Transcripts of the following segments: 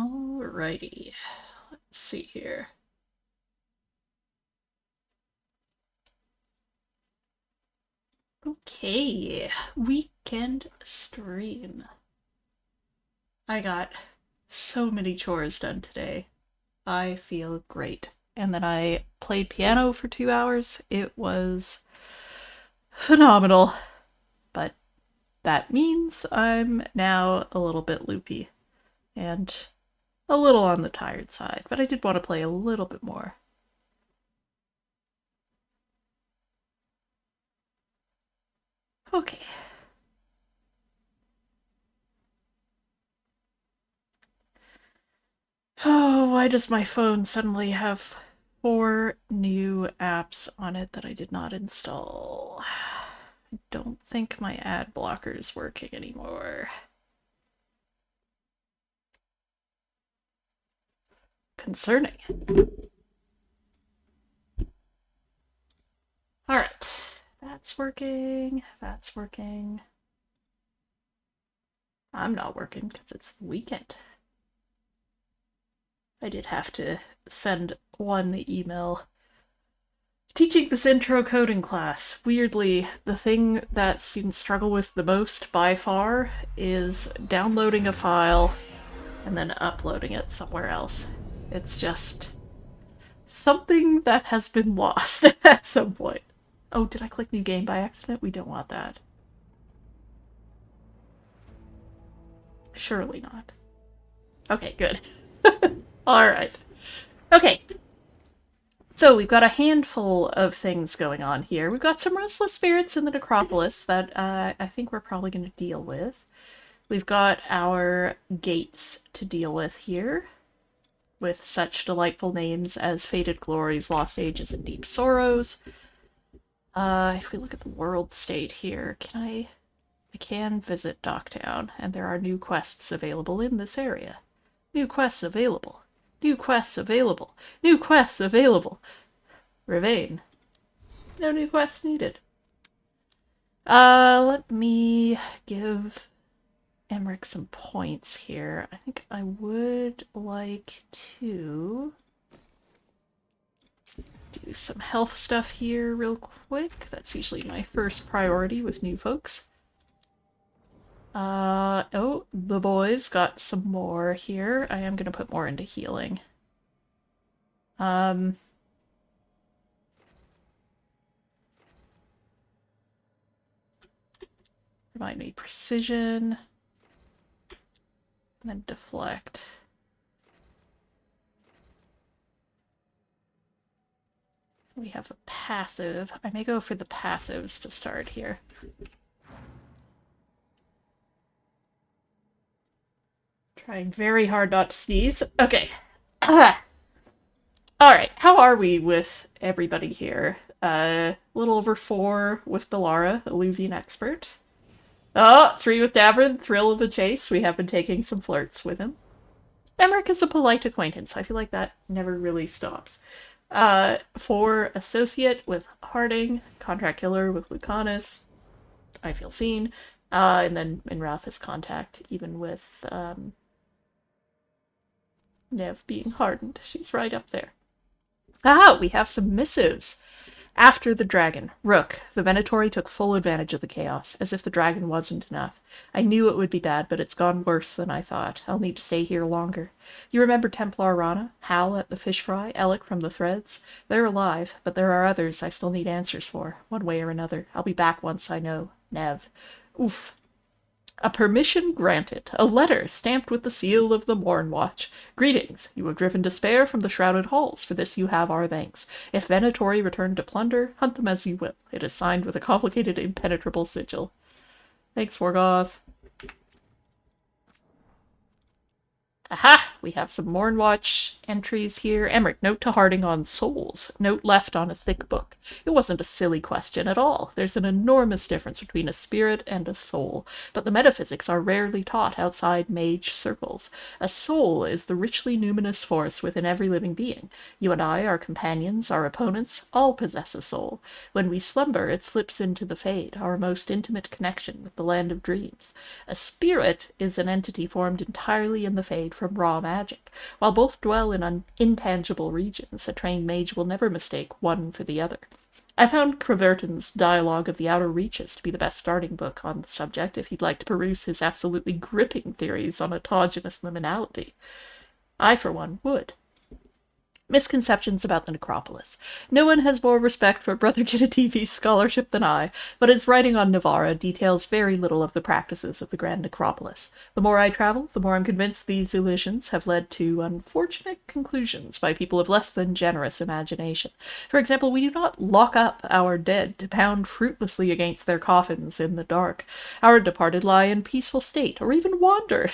Alrighty, let's see here. Okay, weekend stream. I got so many chores done today. I feel great. And then I played piano for 2 hours. It was phenomenal. But that means I'm now a little bit loopy and a little on the tired side. But I did want to play a little bit more. Okay. Oh, why does my phone suddenly have 4 new apps on it that I did not install? I don't think my ad blocker is working anymore. Concerning. Alright, that's working, that's working. I'm not working because it's the weekend. I did have to send one email teaching this intro coding class. Weirdly, the thing that students struggle with the most by far is downloading a file and then uploading it somewhere else. It's just something that has been lost at some point. Oh, did I click new game by accident? We don't want that. Surely not. Okay, good. Alright. Okay. So we've got a handful of things going on here. We've got some restless spirits in the necropolis that I think we're probably going to deal with. We've got our gates to deal with here, with such delightful names as Faded Glories, Lost Ages, and Deep Sorrows. If we look at the world state here, I can visit Docktown, and there are new quests available in this area. New quests available. New quests available. New quests available. Ravain. No new quests needed. Let me give Emmerich some points here. I think I would like to do some health stuff here real quick. That's usually my first priority with new folks. Oh, the boys got some more here. I am gonna put more into healing. Remind me, precision. And then deflect. We have a passive. I may go for the passives to start here. Trying very hard not to sneeze. Okay. Alright, how are we with everybody here? A little over 4 with Belara, Illuvian Expert. Oh, 3 with Davrin, Thrill of the Chase. We have been taking some flirts with him. Emmerich is a polite acquaintance. I feel like that never really stops. 4 Associate with Harding, Contract Killer with Lucanus. I feel seen. And then Minrath is Contact, even with Nev being hardened. She's right up there. Ah, we have some missives. After the dragon, Rook, the Venatori took full advantage of the chaos, as if the dragon wasn't enough. I knew it would be bad, but it's gone worse than I thought. I'll need to stay here longer. You remember Templar Rana, Hal at the fish fry, Alec from the threads? They're alive, but there are others I still need answers for, one way or another. I'll be back once I know. Nev. Oof. A permission granted. A letter stamped with the seal of the Morn Watch. Greetings. You have driven despair from the shrouded halls. For this you have our thanks. If Venatori return to plunder, hunt them as you will. It is signed with a complicated, impenetrable sigil. Thanks, Morgoth. Aha! We have some Mornwatch entries here. Emmerich, note to Harding on souls. Note left on a thick book. It wasn't a silly question at all. There's an enormous difference between a spirit and a soul, but the metaphysics are rarely taught outside mage circles. A soul is the richly numinous force within every living being. You and I, our companions, our opponents, all possess a soul. When we slumber, it slips into the Fade, our most intimate connection with the land of dreams. A spirit is an entity formed entirely in the Fade from raw magic. While both dwell in intangible regions, a trained mage will never mistake one for the other. I found Creverton's Dialogue of the Outer Reaches to be the best starting book on the subject if you'd like to peruse his absolutely gripping theories on autogenous liminality. I, for one, would. Misconceptions about the necropolis. No one has more respect for Brother Genetivi's scholarship than I, but his writing on Navarra details very little of the practices of the Grand Necropolis. The more I travel, the more I'm convinced these elisions have led to unfortunate conclusions by people of less than generous imagination. For example, we do not lock up our dead to pound fruitlessly against their coffins in the dark. Our departed lie in peaceful state, or even wander.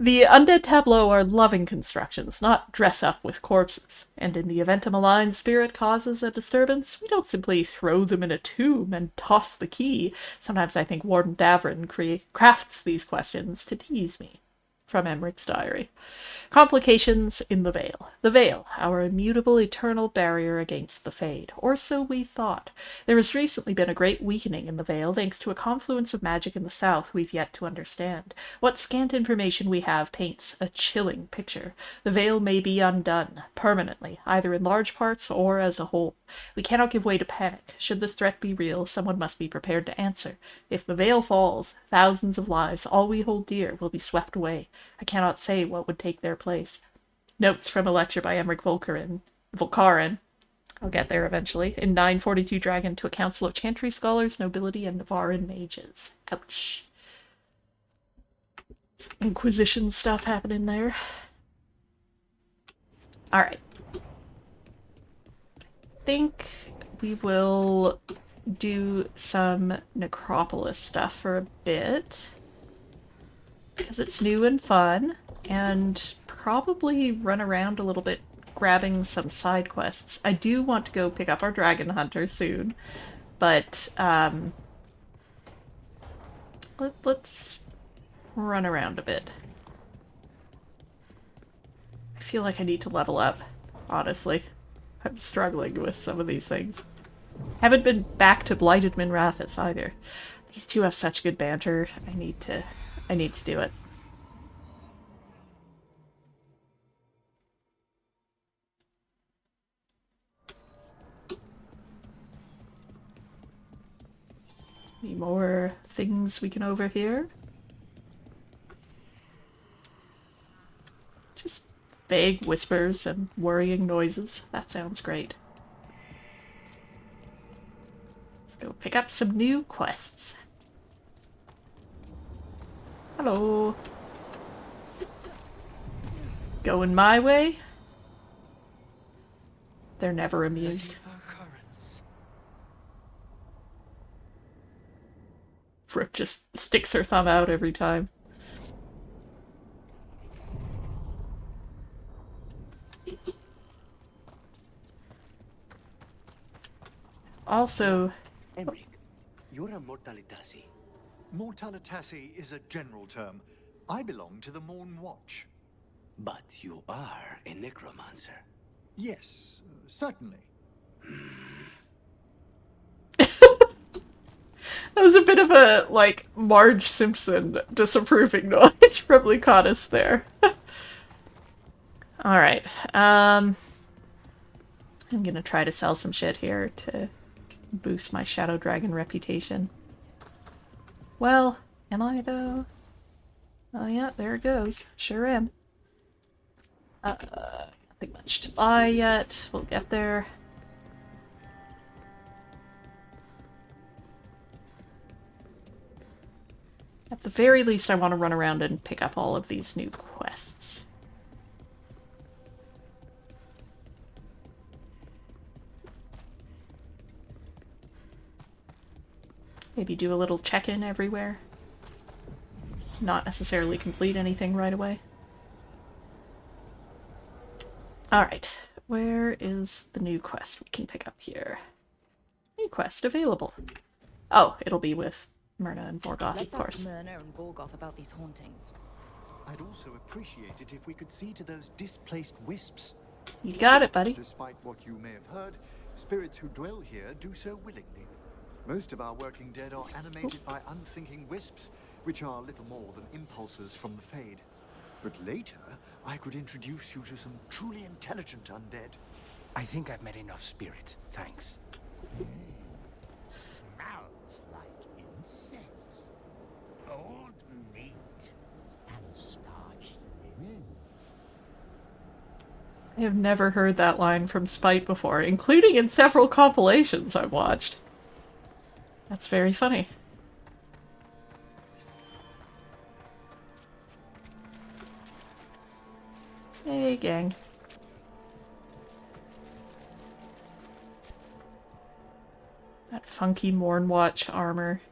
The undead tableau are loving constructions, not dress up with corpses, and in the event a malign spirit causes a disturbance, we don't simply throw them in a tomb and toss the key. Sometimes I think Warden Davrin crafts these questions to tease me. From Emmeric's diary. Complications in the Veil. The Veil, our immutable eternal barrier against the Fade. Or so we thought. There has recently been a great weakening in the Veil, thanks to a confluence of magic in the south we've yet to understand. What scant information we have paints a chilling picture. The Veil may be undone, permanently, either in large parts or as a whole. We cannot give way to panic. Should this threat be real, someone must be prepared to answer. If the Veil falls, thousands of lives, all we hold dear, will be swept away. I cannot say what would take their place. Notes from a lecture by Emmerich Volkaren, I'll get there eventually, in 942 Dragon to a council of Chantry scholars, nobility, and Navarran mages. Ouch. Inquisition stuff happening there. Alright. I think we will do some Necropolis stuff for a bit, because it's new and fun, and probably run around a little bit grabbing some side quests. I do want to go pick up our Dragon Hunter soon, but let's run around a bit. I feel like I need to level up, honestly. I'm struggling with some of these things. Haven't been back to Blighted Minrathous either. These two have such good banter. I need to do it. Any more things we can overhear? Just vague whispers and worrying noises. That sounds great. Let's go pick up some new quests. Hello. Going my way? They're never amused. Brooke just sticks her thumb out every time. Also... Emmerich, you're a Mortalitasi. Mortalitasi is a general term. I belong to the Morn Watch. But you are a necromancer. Yes, certainly. That was a bit of a, like, Marge Simpson disapproving noise from Lucanus there. Alright, I'm gonna try to sell some shit here to boost my Shadow Dragon reputation. Well, am I though? Oh yeah, there it goes. Sure am. Nothing much to buy yet. We'll get there. At the very least, I want to run around and pick up all of these new quests. Maybe do a little check-in everywhere. Not necessarily complete anything right away. Alright, where is the new quest we can pick up here? New quest available. Oh, it'll be with Myrna and Vorgoth, of course. Let's ask Myrna and Vorgoth about these hauntings. I'd also appreciate it if we could see to those displaced wisps. You got it, buddy. Despite what you may have heard, spirits who dwell here do so willingly. Most of our working dead are animated by unthinking wisps, which are little more than impulses from the Fade. But later, I could introduce you to some truly intelligent undead. I think I've met enough spirits, thanks. Smells like incense. Old meat and starchy linens. I have never heard that line from Spite before, including in several compilations I've watched. That's very funny. Hey, gang. That funky Mornwatch armor.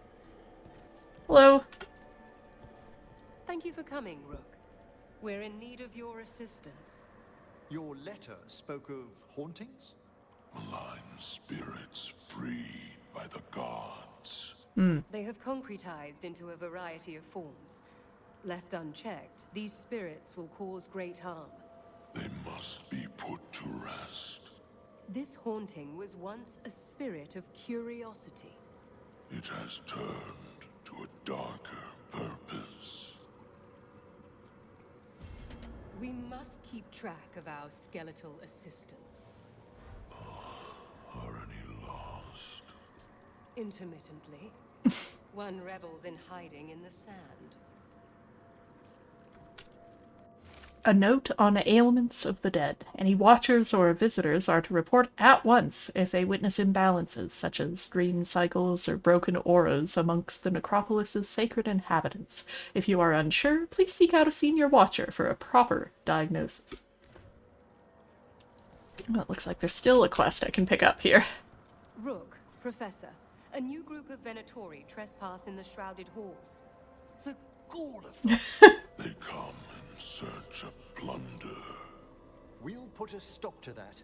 Hello. Thank you for coming, Rook. We're in need of your assistance. Your letter spoke of hauntings? Malign spirits freed by the gods. They have concretized into a variety of forms. Left unchecked, these spirits will cause great harm. They must be put to rest. This haunting was once a spirit of curiosity. It has turned to a darker purpose. We must keep track of our skeletal assistants. Are any lost? Intermittently. One revels in hiding in the sand. A note on ailments of the dead. Any watchers or visitors are to report at once if they witness imbalances, such as dream cycles or broken auras amongst the necropolis's sacred inhabitants. If you are unsure, please seek out a senior watcher for a proper diagnosis. Well, it looks like there's still a quest I can pick up here. Rook, Professor, a new group of Venatori trespass in the Shrouded Halls. The gall of them! They come in search of plunder. We'll put a stop to that.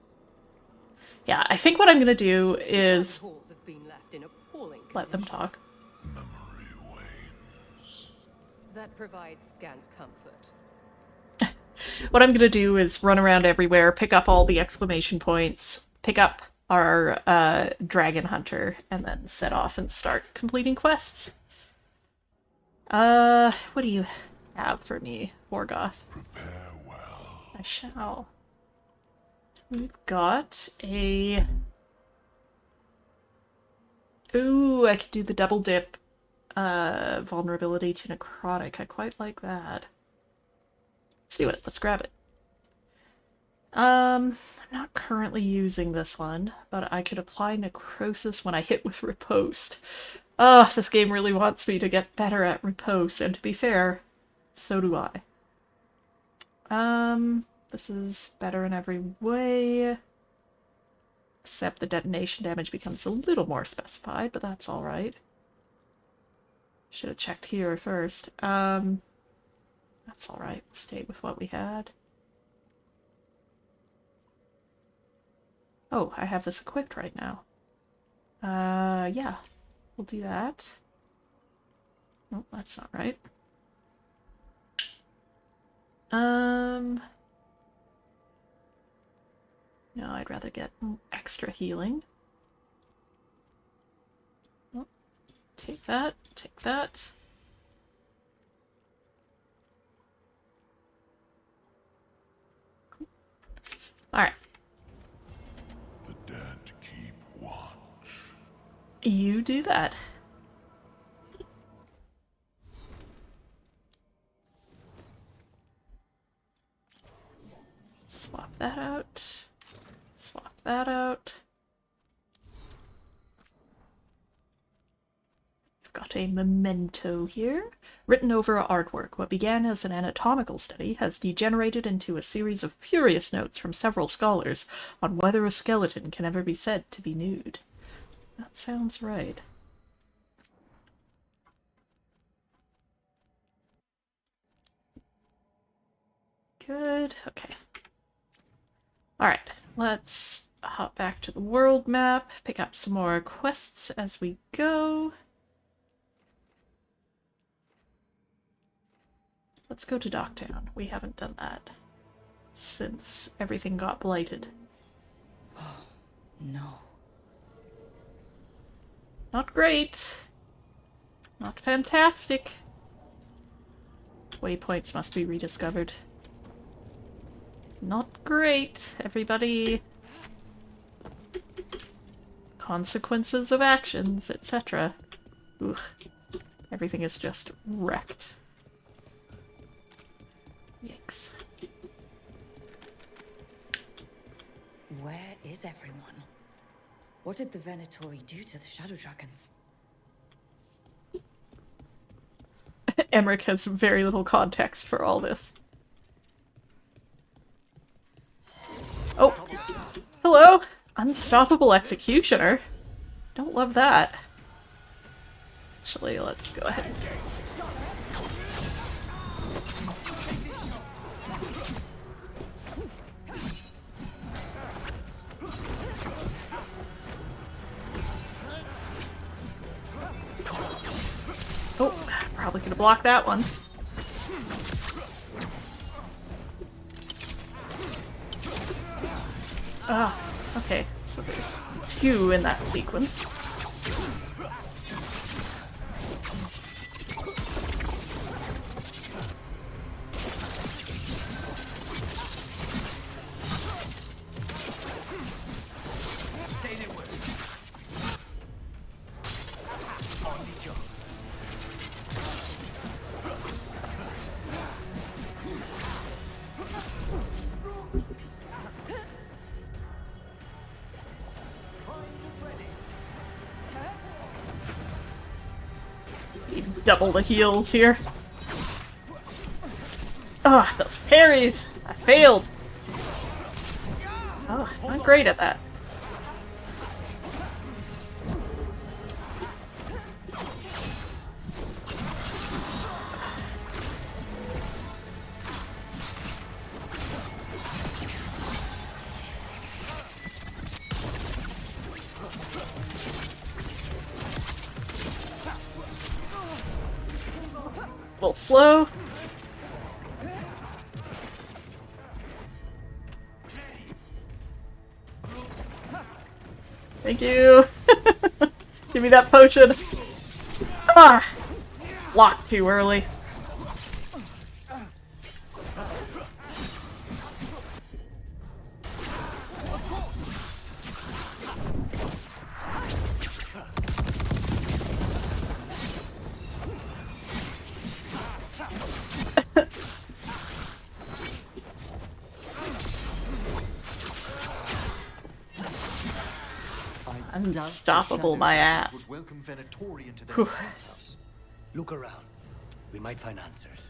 Yeah, I think what I'm gonna do is Shrouded Halls have been left in appalling let them condition. talk. Memory wanes. That provides scant comfort. What I'm gonna do is run around everywhere, pick up all the exclamation points, pick up our dragon hunter, and then set off and start completing quests. What do you have for me, Vorgoth? Prepare well. I shall. We've got a... Ooh, I could do the double dip vulnerability to necrotic. I quite like that. Let's do it. Let's grab it. I'm not currently using this one, but I could apply necrosis when I hit with riposte. Ugh, this game really wants me to get better at riposte, and to be fair, so do I. This is better in every way. Except the detonation damage becomes a little more specified, but that's alright. Should have checked here first. That's alright. We'll stay with what we had. Oh, I have this equipped right now. Yeah. We'll do that. Oh, that's not right. No, I'd rather get extra healing. Oh, take that, take that. Cool. Alright. The dead keep watch. You do that. Swap that out. Swap that out. I've got a memento here. Written over artwork, what began as an anatomical study has degenerated into a series of furious notes from several scholars on whether a skeleton can ever be said to be nude. That sounds right. Good. Okay. Alright, let's hop back to the world map, pick up some more quests as we go. Let's go to Docktown. We haven't done that since everything got blighted. No. Not great. Not fantastic. Waypoints must be rediscovered. Not great, everybody. Consequences of actions, etc. Ugh. Everything is just wrecked. Yikes. Where is everyone? What did the Venatori do to the Shadow Dragons? Emmerich has very little context for all this. Oh! Hello! Unstoppable Executioner? Don't love that. Actually, let's go ahead and oh, probably could have blocked that one. Ah, okay, so there's 2 in that sequence. Double the heals here. Ah, those parries! I failed! Oh, not great at that. A little slow. Thank you. Give me that potion. Ah! Locked too early. Unstoppable, my ass. Look around. We might find answers.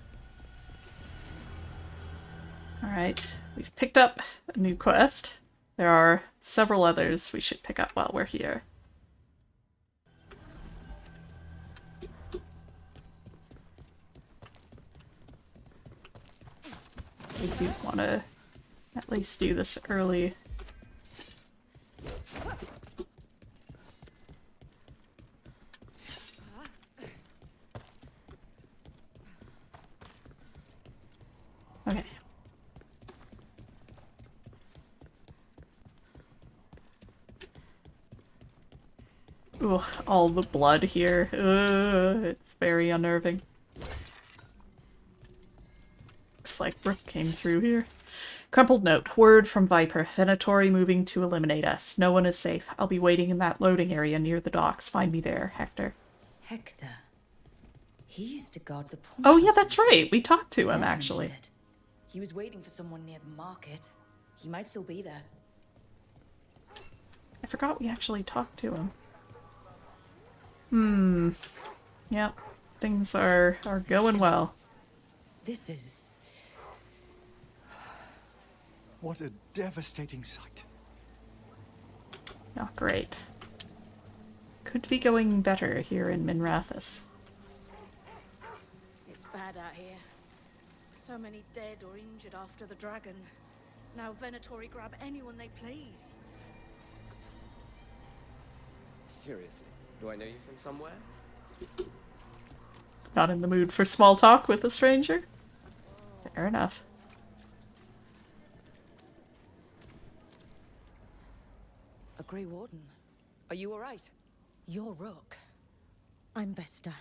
Alright, we've picked up a new quest. There are several others we should pick up while we're here. We do want to at least do this early. Okay. Ooh, all the blood here. It's very unnerving. Looks like Brooke came through here. Crumpled note. Word from Viper. Venatori moving to eliminate us. No one is safe. I'll be waiting in that loading area near the docks. Find me there, Hector. Hector. He used to guard the pawn Oh yeah, shops that's and right. things. We talked to him, Never actually. mentioned it. He was waiting for someone near the market. He might still be there. I forgot we actually talked to him. Yep. Things are going well. This is... What a devastating sight. Not great. Could be going better here in Minrathous. It's bad out here. So many dead or injured after the dragon. Now Venatori grab anyone they please. Seriously, do I know you from somewhere? Not in the mood for small talk with a stranger? Fair enough. A Grey Warden. Are you alright? You're Rook. I'm Vesta.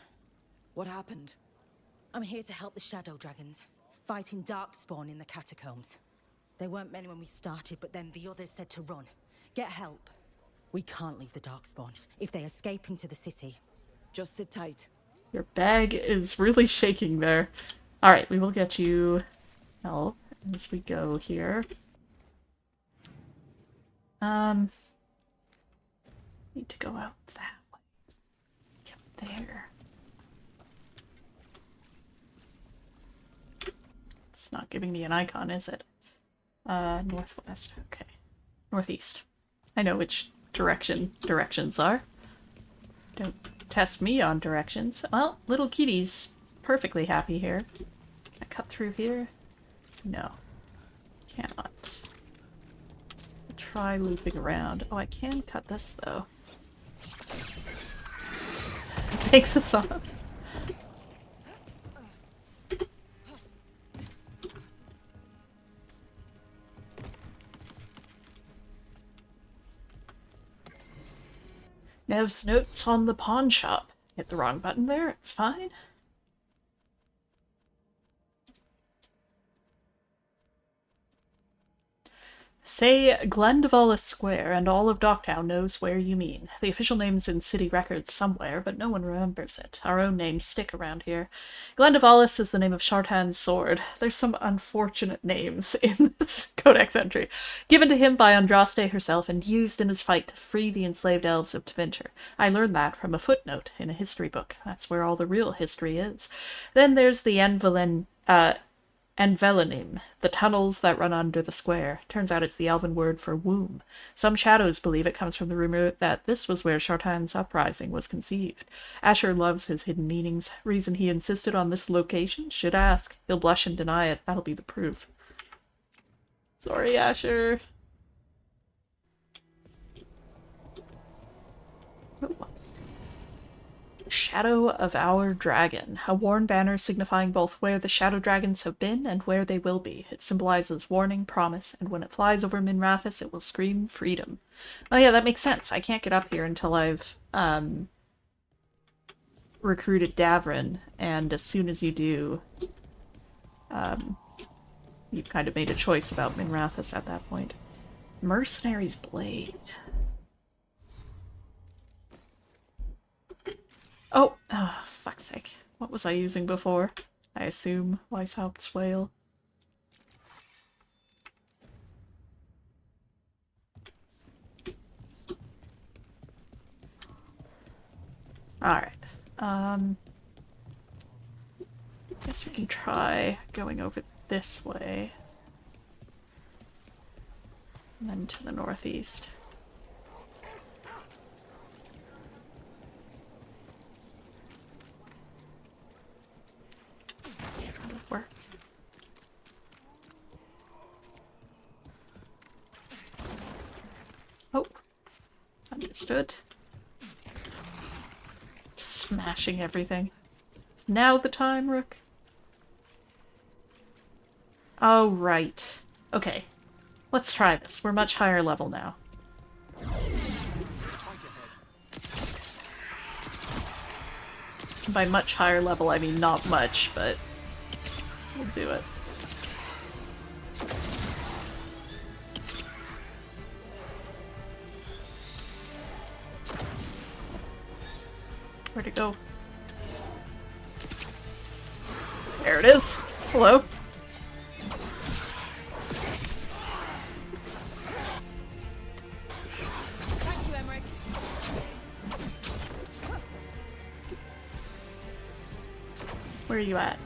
What happened? I'm here to help the Shadow Dragons, fighting Darkspawn in the catacombs. There weren't many when we started, but then the others said to run. Get help. We can't leave the Darkspawn. If they escape into the city, just sit tight. Your bag is really shaking there. Alright, we will get you help as we go here. Need to go out that way. Get there. It's not giving me an icon, is it? Northwest. Okay. Northeast. I know which directions are. Don't test me on directions. Well, little Kitty's perfectly happy here. Can I cut through here? No. Cannot. Try looping around. Oh, I can cut this, though. Takes us off. Nev's notes on the pawn shop. Hit the wrong button there, it's fine. Say Glendavala Square, and all of Docktown knows where you mean. The official name's in city records somewhere, but no one remembers it. Our own names stick around here. Glendavalis is the name of Shartan's sword. There's some unfortunate names in this codex entry. Given to him by Andraste herself and used in his fight to free the enslaved elves of Tevinter. I learned that from a footnote in a history book. That's where all the real history is. Then there's the Envelenim, the tunnels that run under the square. Turns out it's the elven word for womb. Some shadows believe it comes from the rumor that this was where Shartan's uprising was conceived. Asher loves his hidden meanings. Reason he insisted on this location? Should ask. He'll blush and deny it. That'll be the proof. Sorry, Asher. Oh. Shadow of our Dragon. A worn banner signifying both where the Shadow Dragons have been and where they will be. It symbolizes warning, promise, and when it flies over Minrathous, it will scream freedom. Oh yeah, that makes sense. I can't get up here until I've recruited Davrin, and as soon as you do, you've kind of made a choice about Minrathous at that point. Mercenary's Blade. Oh, fuck's sake. What was I using before? I assume Weishaupt's Whale. Alright. Guess we can try going over this way. And then to the northeast. Work. Oh, understood. Smashing everything. It's now the time, Rook. Oh, right. Okay. Let's try this. We're much higher level now. By much higher level, I mean not much, but we'll do it. Where'd it go? There it is. Hello. Thank you, Emmerich. Where are you at?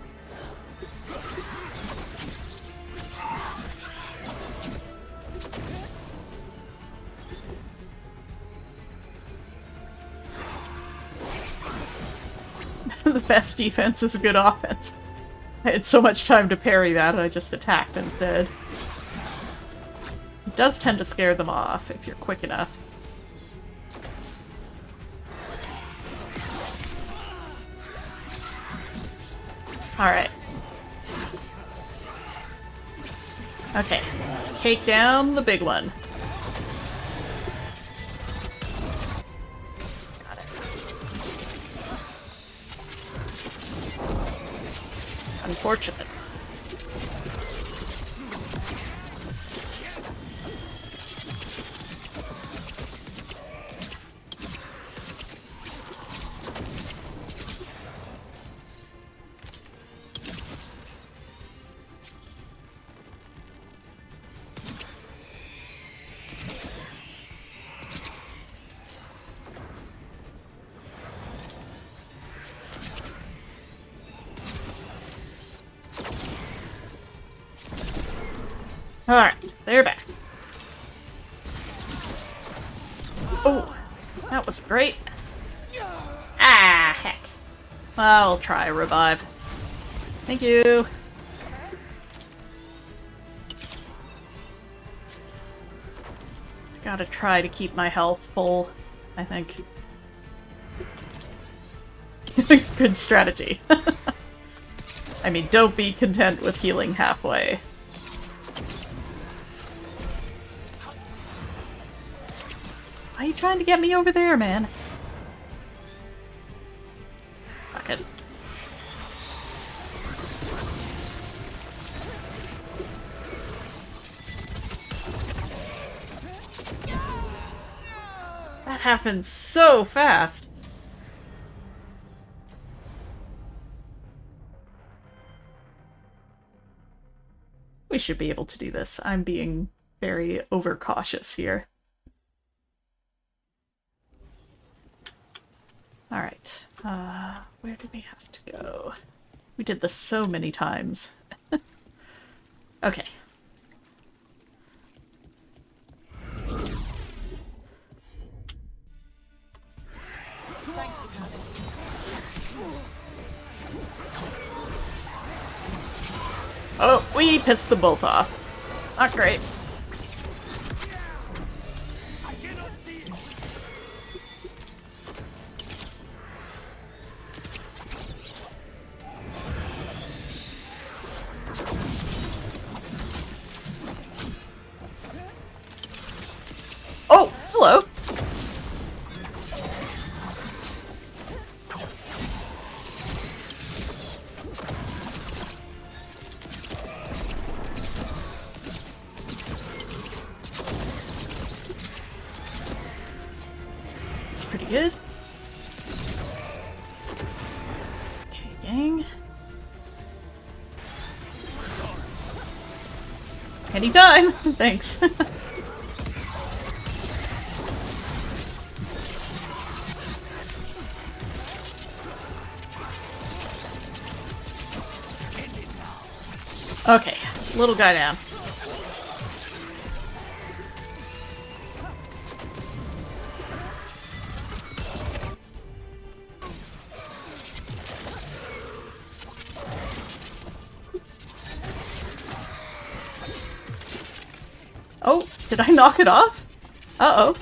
The best defense is a good offense. I had so much time to parry that, I just attacked instead. It does tend to scare them off if you're quick enough. Alright. Okay, let's take down the big one. Got it. Unfortunate. Alright, they're back. Oh, that was great. Ah, heck. I'll try a revive. Thank you. Gotta try to keep my health full, I think. Good strategy. I mean, don't be content with healing halfway. Why are you trying to get me over there, man? Fuck it. That happened so fast. We should be able to do this. I'm being very overcautious here. Alright, where do we have to go? We did this so many times. Okay. Oh, we pissed them both off. Not great. Oh, hello. It's pretty good. Okay, gang. Anytime. Thanks. Okay, little guy down. Oh, did I knock it off? Uh-oh.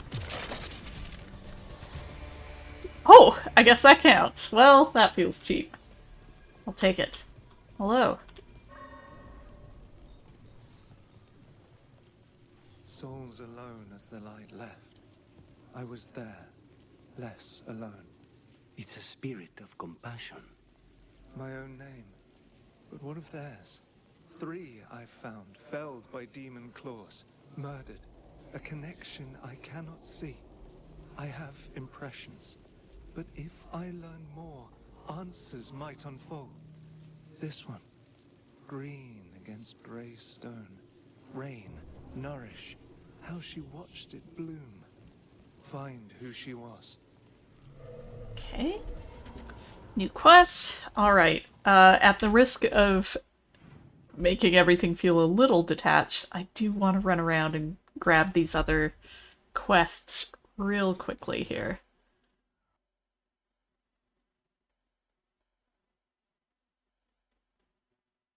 Oh, I guess that counts. Well, that feels cheap. I'll take it. Hello. Souls alone as the light left. I was there, less alone. It's a spirit of compassion. My own name. But what of theirs? 3 I've found, felled by demon claws, murdered. A connection I cannot see. I have impressions. But if I learn more, answers might unfold. This one. Green against grey stone. Rain, nourish. How she watched it bloom. Find who she was. Okay. New quest. Alright. At the risk of making everything feel a little detached, I do want to run around and grab these other quests real quickly here.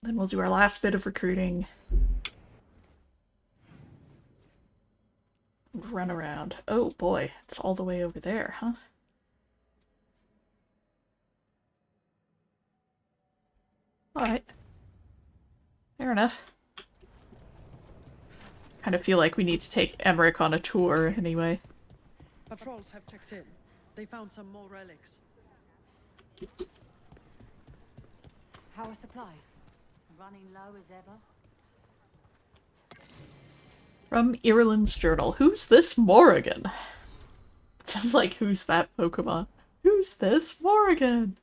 Then we'll do our last bit of recruiting. Run around. Oh boy, it's all the way over there, huh? Alright. Fair enough. Kind of feel like we need to take Emmerich on a tour anyway. Patrols have checked in. They found some more relics. How are supplies? Running low as ever? From Ireland's journal. Who's this Morrigan? It sounds like, who's that Pokemon? Who's this Morrigan?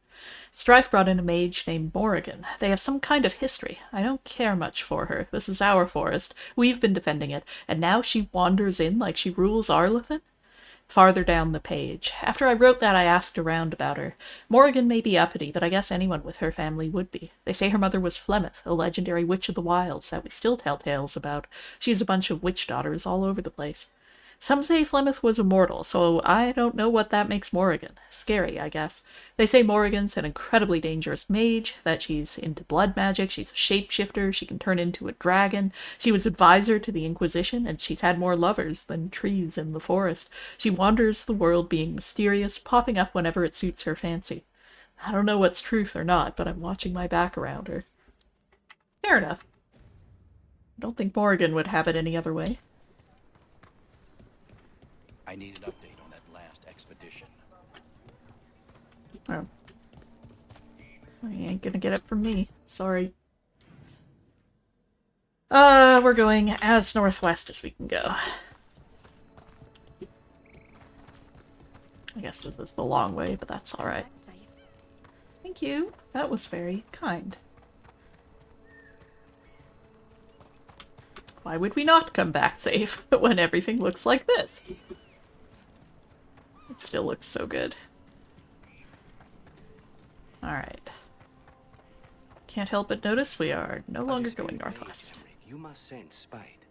Strife brought in a mage named Morrigan. They have some kind of history. I don't care much for her. This is our forest. We've been defending it, and now she wanders in like she rules Arlathan? Farther down the page. After I wrote that, I asked around about her. Morrigan may be uppity, but I guess anyone with her family would be. They say her mother was Flemeth, a legendary witch of the wilds that we still tell tales about. She has a bunch of witch daughters all over the place. Some say Flemeth was immortal, so I don't know what that makes Morrigan. Scary, I guess. They say Morrigan's an incredibly dangerous mage, that she's into blood magic, she's a shapeshifter, she can turn into a dragon, she was advisor to the Inquisition, and she's had more lovers than trees in the forest. She wanders the world being mysterious, popping up whenever it suits her fancy. I don't know what's truth or not, but I'm watching my back around her. Fair enough. I don't think Morrigan would have it any other way. I need an update on that last expedition. Oh. You ain't gonna get it from me. Sorry. We're going as northwest as we can go. I guess this is the long way, but that's alright. Thank you. That was very kind. Why would we not come back safe when everything looks like this? It still looks so good. Alright. Can't help but notice we are no longer going northwest. You must sense spite.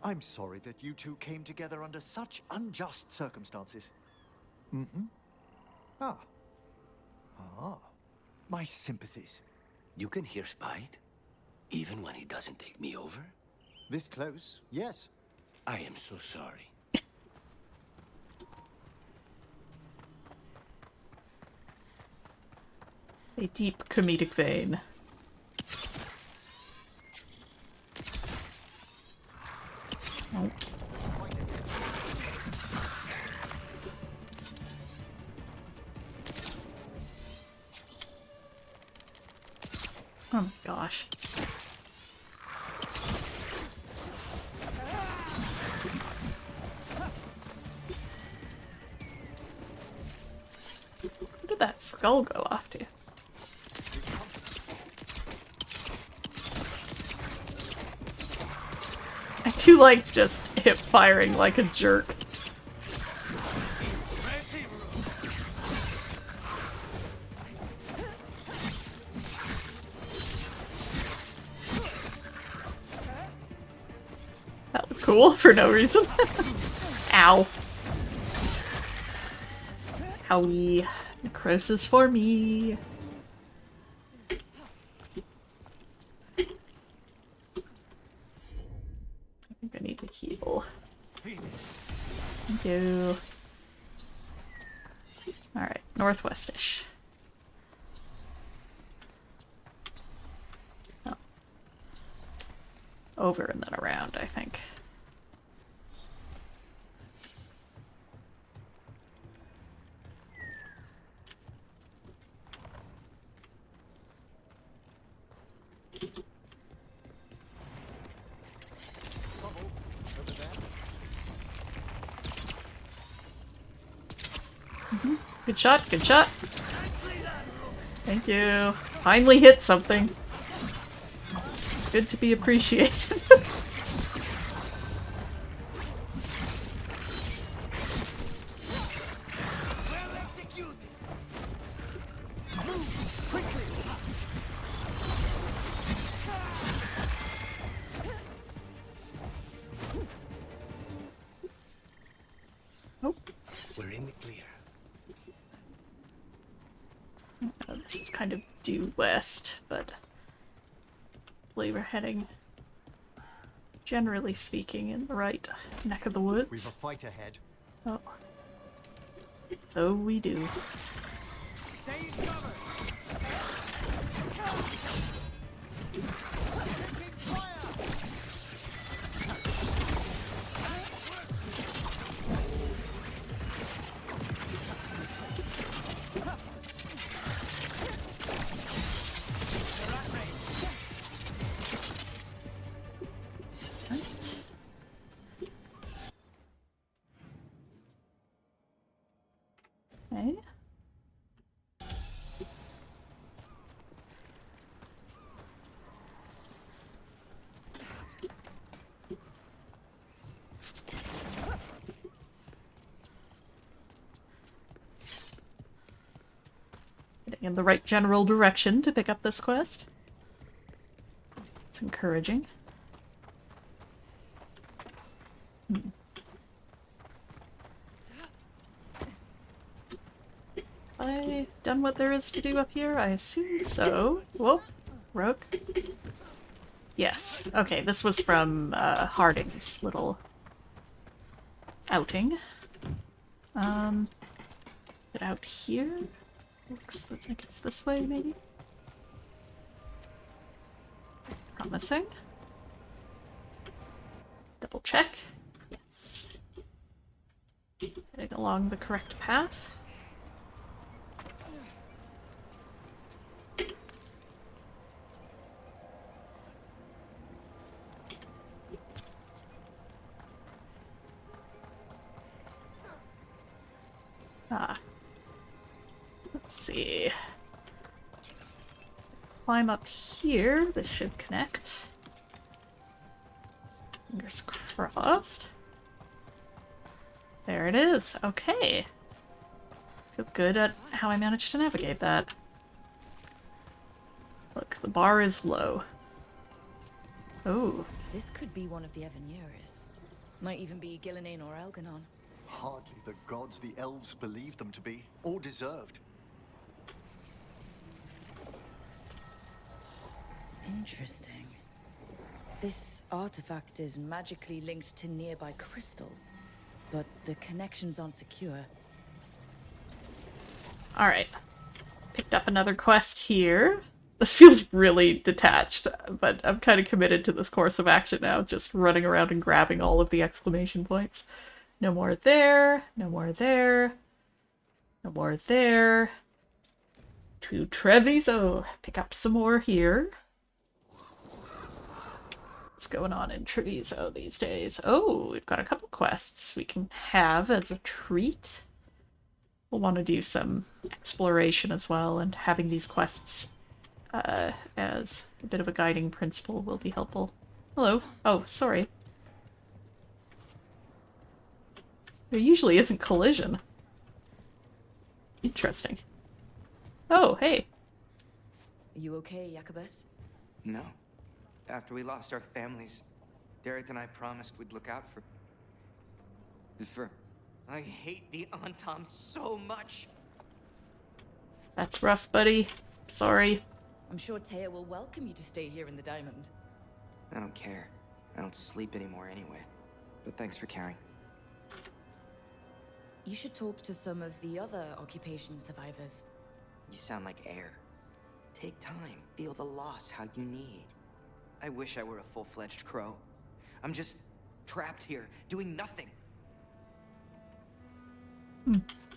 I'm sorry that you two came together under such unjust circumstances. Mm-hmm. Ah. My sympathies. You can hear spite? Even when he doesn't take me over? This close, yes. I am so sorry. A deep comedic vein. Oh. Oh my gosh. Where did that skull go off to? I do like just hip firing like a jerk. That was cool for no reason. Ow. Owie. Necrosis for me. I need to heal. Thank you. Alright, northwestish. Oh. Over and then around, I think. Good shot, good shot. Thank you. Finally hit something. Good to be appreciated. We're in the clear. This is kind of due west, but I believe we're heading, generally speaking, in the right neck of the woods. We've a fight ahead. Oh. So we do. Stay covered. in the right general direction to pick up this quest. It's encouraging. I done what there is to do up here? I assume so. Whoa, Rogue. Yes. Okay, this was from Harding's little outing. Get out here? Looks like it's this way, maybe? Promising. Double check. Yes. Heading along the correct path. Let's see. Climb up here. This should connect. Fingers crossed. There it is. Okay. Feel good at how I managed to navigate that. Look, the bar is low. Oh. This could be one of the Evanuris. Might even be Gillinan or Elganon. Hardly the gods the elves believed them to be, or deserved. Interesting. This artifact is magically linked to nearby crystals, but the connections aren't secure. Alright. Picked up another quest here. This feels really detached, but I'm kind of committed to this course of action now, just running around and grabbing all of the exclamation points. No more there, no more there, no more there. To Treviso. Pick up some more here. What's going on in Treviso these days? Oh, we've got a couple quests we can have as a treat. We'll want to do some exploration as well, and having these quests as a bit of a guiding principle will be helpful. Hello. Oh, sorry. There usually isn't collision. Interesting. Oh, hey. Are you okay, Jacobus? No. After we lost our families, Derek and I promised we'd look out for... I hate the Antom so much! That's rough, buddy. Sorry. I'm sure Taya will welcome you to stay here in the Diamond. I don't care. I don't sleep anymore anyway. But thanks for caring. You should talk to some of the other occupation survivors. You sound like air. Take time. Feel the loss how you need. I wish I were a full-fledged crow. I'm just trapped here, doing nothing.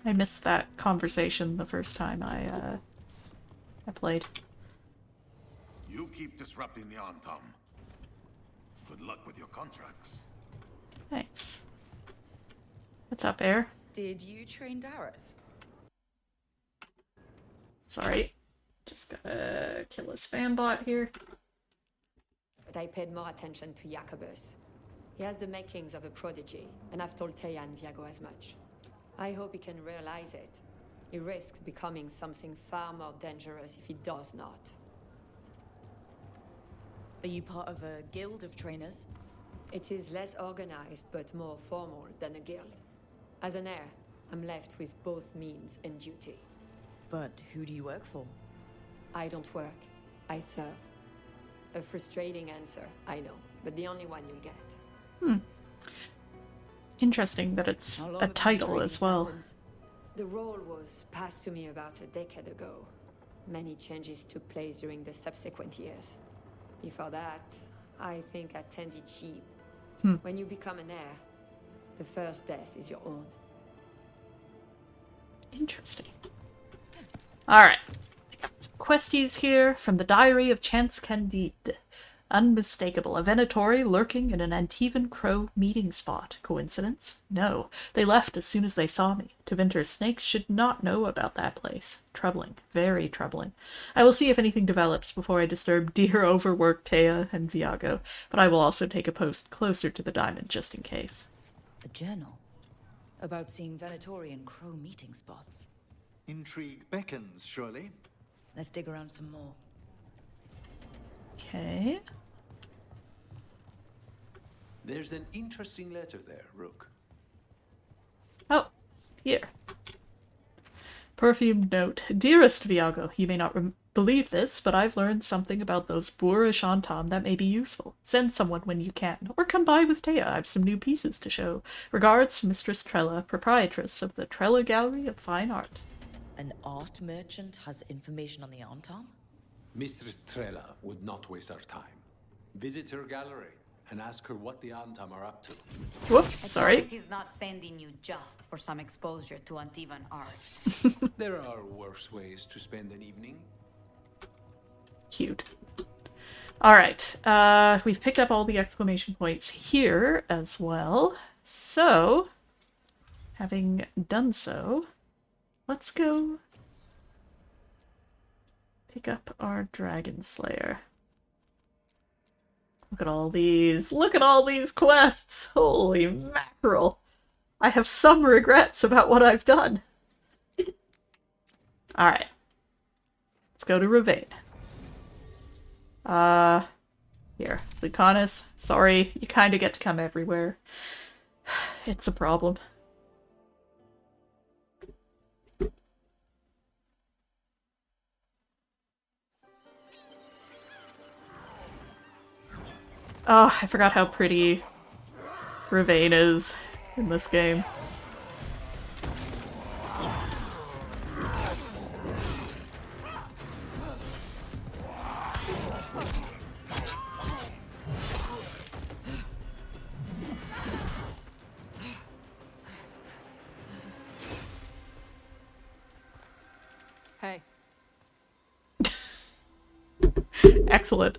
I missed that conversation the first time I played. You keep disrupting the Antom. Good luck with your contracts. Thanks. What's up, Air? Did you train Dareth? Sorry. Just gotta kill a spam bot here. But I paid more attention to Jacobus. He has the makings of a prodigy, and I've told Taya and Viago as much. I hope he can realize it. He risks becoming something far more dangerous if he does not. Are you part of a guild of trainers? It is less organized, but more formal than a guild. As an heir, I'm left with both means and duty. But who do you work for? I don't work. I serve. A frustrating answer, I know, but the only one you'll get. Interesting that it's a title as well. The role was passed to me about a decade ago. Many changes took place during the subsequent years. Before that, I think I tended sheep. When you become an heir, the first death is your own. Interesting. Alright. I got some questies here from the Diary of Chance Candide. Unmistakable. A Venatori lurking in an Antivan Crow meeting spot. Coincidence? No. They left as soon as they saw me. Tevinter's snakes should not know about that place. Troubling. Very troubling. I will see if anything develops before I disturb dear overworked Taya and Viago, but I will also take a post closer to the diamond just in case. A journal? About seeing Venatori and Crow meeting spots. Intrigue beckons, surely. Let's dig around some more. Okay. There's an interesting letter there, Rook. Oh, here. Perfumed note. Dearest Viago, you may not believe this, but I've learned something about those boorish Antam that may be useful. Send someone when you can, or come by with Taya. I've some new pieces to show. Regards, Mistress Trella, proprietress of the Trella Gallery of Fine Art. An art merchant has information on the Antam? Mistress Trella would not waste our time. Visit her gallery and ask her what the Antam are up to. Whoops, sorry. He's not sending you just for some exposure to Antivan art. There are worse ways to spend an evening. Cute. Alright, we've picked up all the exclamation points here as well. So, having done so, let's go pick up our Dragon Slayer. Look at all these. Look at all these quests. Holy mackerel. I have some regrets about what I've done. Alright. Let's go to Ravane. Here. Lucanus, sorry. You kind of get to come everywhere. It's a problem. Oh, I forgot how pretty Ravane is in this game. Hey. Excellent.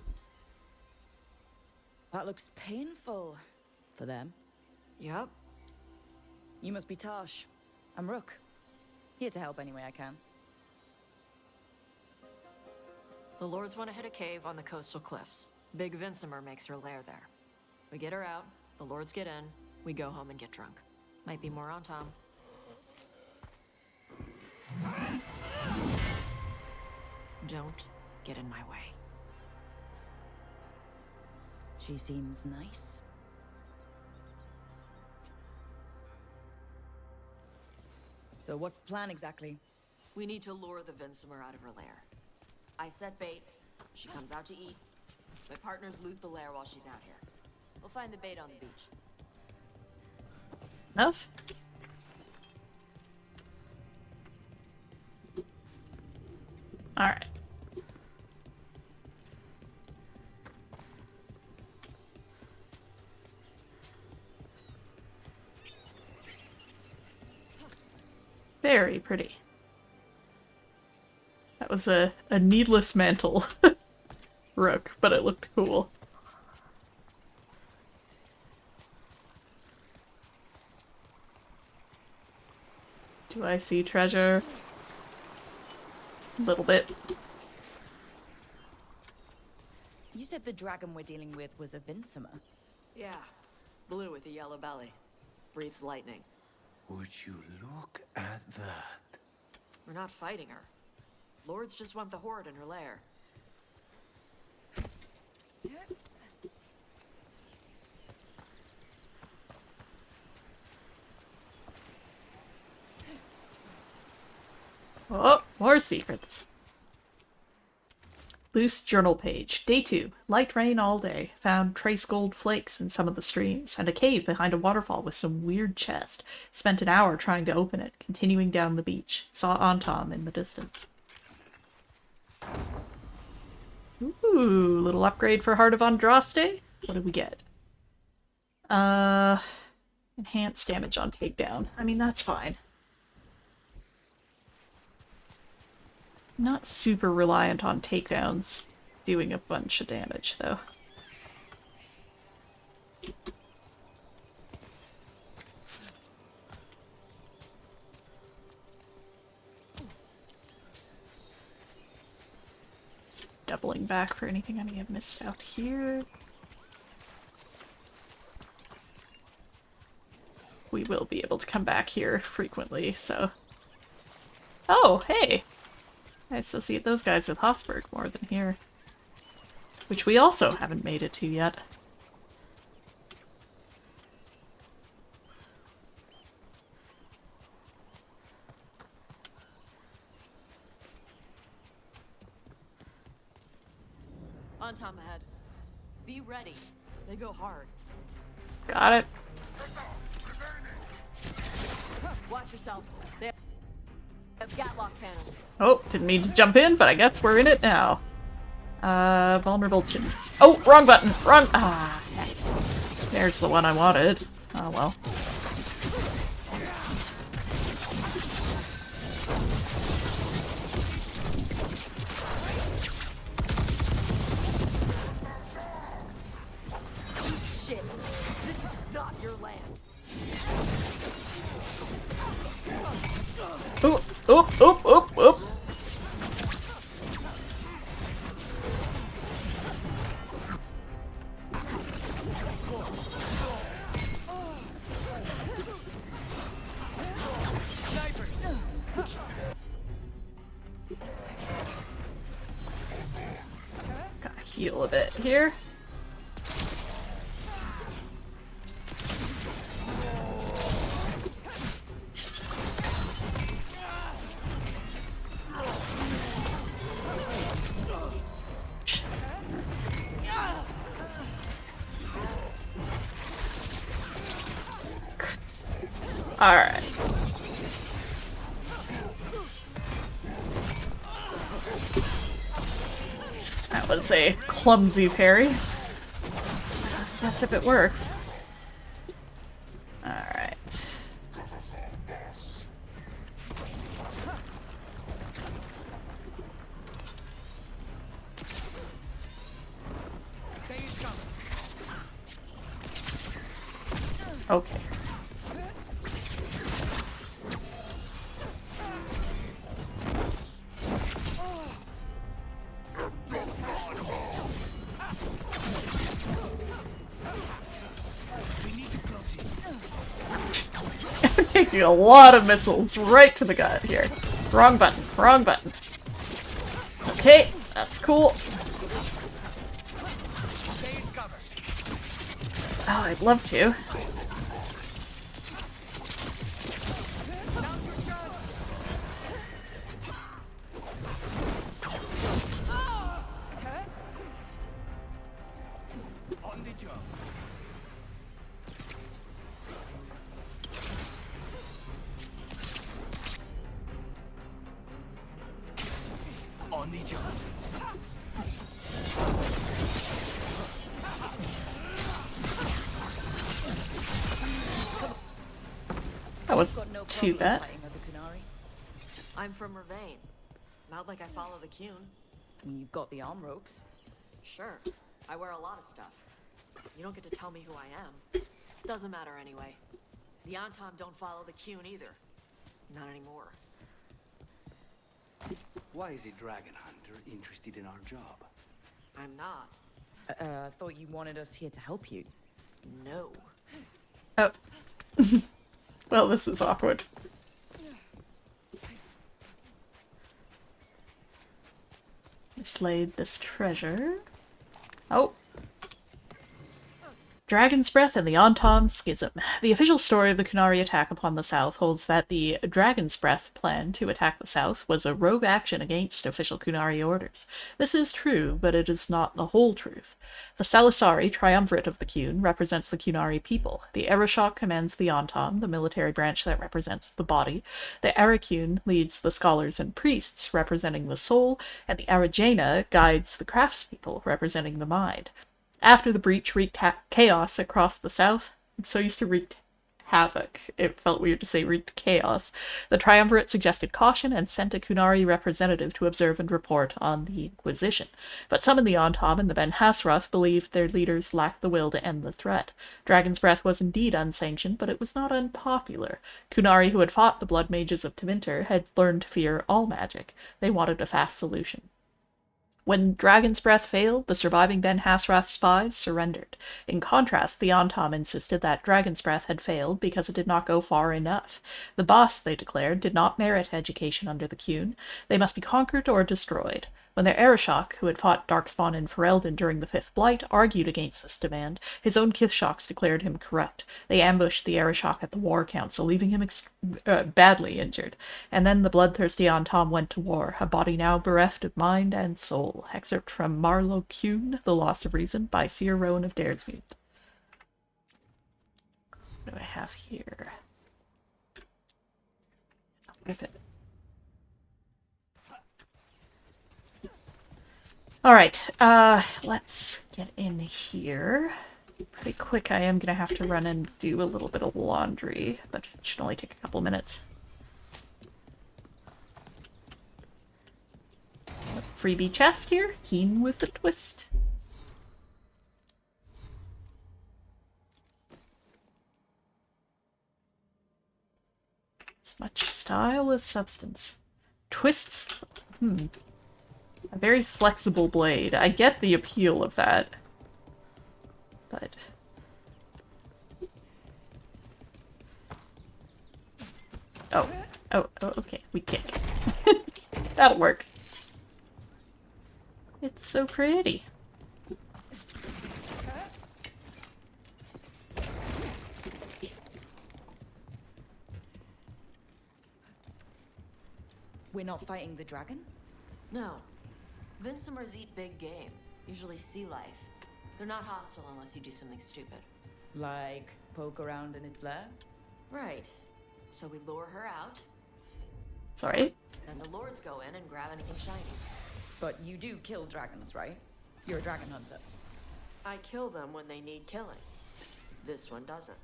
That looks painful. For them. Yup. You must be Tosh. I'm Rook. Here to help any way I can. The Lords want to hit a cave on the coastal cliffs. Big Vinsimer makes her lair there. We get her out, the Lords get in, we go home and get drunk. Might be more on Tom. Don't get in my way. She seems nice. So what's the plan exactly? We need to lure the Vinsimer out of her lair. I set bait, she comes out to eat. My partners loot the lair while she's out here. We'll find the bait on the beach. Enough? Alright. Very pretty. That was a needless mantle rook, but it looked cool. Do I see treasure? A little bit. You said the dragon we're dealing with was a Vinsimer. Yeah, blue with a yellow belly. Breathes lightning. Would you look at that? We're not fighting her. Lords just want the horde in her lair. Oh, more secrets. Loose journal page. Day 2. Light rain all day. Found trace gold flakes in some of the streams, and a cave behind a waterfall with some weird chest. Spent an hour trying to open it, continuing down the beach. Saw Antam in the distance. Ooh, little upgrade for Heart of Andraste. What did we get? Enhanced damage on takedown. I mean, that's fine. Not super reliant on takedowns doing a bunch of damage, though. Doubling back for anything I may have missed out here. We will be able to come back here frequently, so... Oh, hey! I associate those guys with Hosberg more than here. Which we also haven't made it to yet. On Tom ahead. Be ready. They go hard. Got it. Watch yourself. They have gatlock panels. Oh, didn't mean to jump in, but I guess we're in it now. Vulnerable to... Oh, wrong button! Wrong... Ah, heck. There's the one I wanted. Oh, well. Shit. This is not your land. Oop, oop, oop, oop, oop. Gotta heal a bit here. Alright. That was a clumsy parry. Guess if it works. Alright. Okay. Taking a lot of missiles right to the gut here. Wrong button, wrong button. It's okay, that's cool. Oh, I'd love to. On the job. That was too bad. I'm from Mervain. Not like I follow the Cune. You've got the arm ropes. Sure. I wear a lot of stuff. You don't get to tell me who I am. Doesn't matter anyway. The Antom don't follow the Cune either. Not anymore. Why is a dragon hunter interested in our job? I'm not. I thought you wanted us here to help you. No. Oh. Well, this is awkward. Mislaid this treasure. Oh. Dragon's Breath and the Antom Schism. The official story of the Kunari attack upon the south holds that the Dragon's Breath plan to attack the south was a rogue action against official Kunari orders. This is true, but it is not the whole truth. The Salisari, triumvirate of the Kun, represents the Kunari people. The Ereshok commands the Antom, the military branch that represents the body. The Arakun leads the scholars and priests, representing the soul, and the Arajena guides the craftspeople, representing the mind. After the breach wreaked chaos across the south, I'm so used to wreaked havoc, it felt weird to say wreaked chaos, the triumvirate suggested caution and sent a Kunari representative to observe and report on the Inquisition. But some in the Antom and the Ben Hasroth believed their leaders lacked the will to end the threat. Dragon's Breath was indeed unsanctioned, but it was not unpopular. Kunari who had fought the Blood Mages of Tevinter had learned to fear all magic. They wanted a fast solution. When Dragon's Breath failed, the surviving Ben Hasrath spies surrendered. In contrast, the Antom insisted that Dragon's Breath had failed because it did not go far enough. The boss, they declared, did not merit education under the Qun. They must be conquered or destroyed. When their Arishok, who had fought Darkspawn in Ferelden during the Fifth Blight, argued against this demand, his own Kithshoks declared him corrupt. They ambushed the Arishok at the War Council, leaving him badly injured. And then the bloodthirsty Antom went to war, a body now bereft of mind and soul. Excerpt from Marlowe Kuhn, The Loss of Reason, by Seer Rowan of Daresmuth. What do I have here? What is it? Alright, let's get in here. Pretty quick, I am gonna have to run and do a little bit of laundry, but it should only take a couple minutes. Freebie chest here, keen with a twist. As much style as substance. Twists. A very flexible blade. I get the appeal of that. But... Oh, okay. We kick. That'll work. It's so pretty. We're not fighting the dragon? No. Vincimers eat big game, usually sea life. They're not hostile unless you do something stupid. Like poke around in its lab? Right. So we lure her out. Sorry? Then the lords go in and grab anything shiny. But you do kill dragons, right? You're a dragon hunter. I kill them when they need killing. This one doesn't.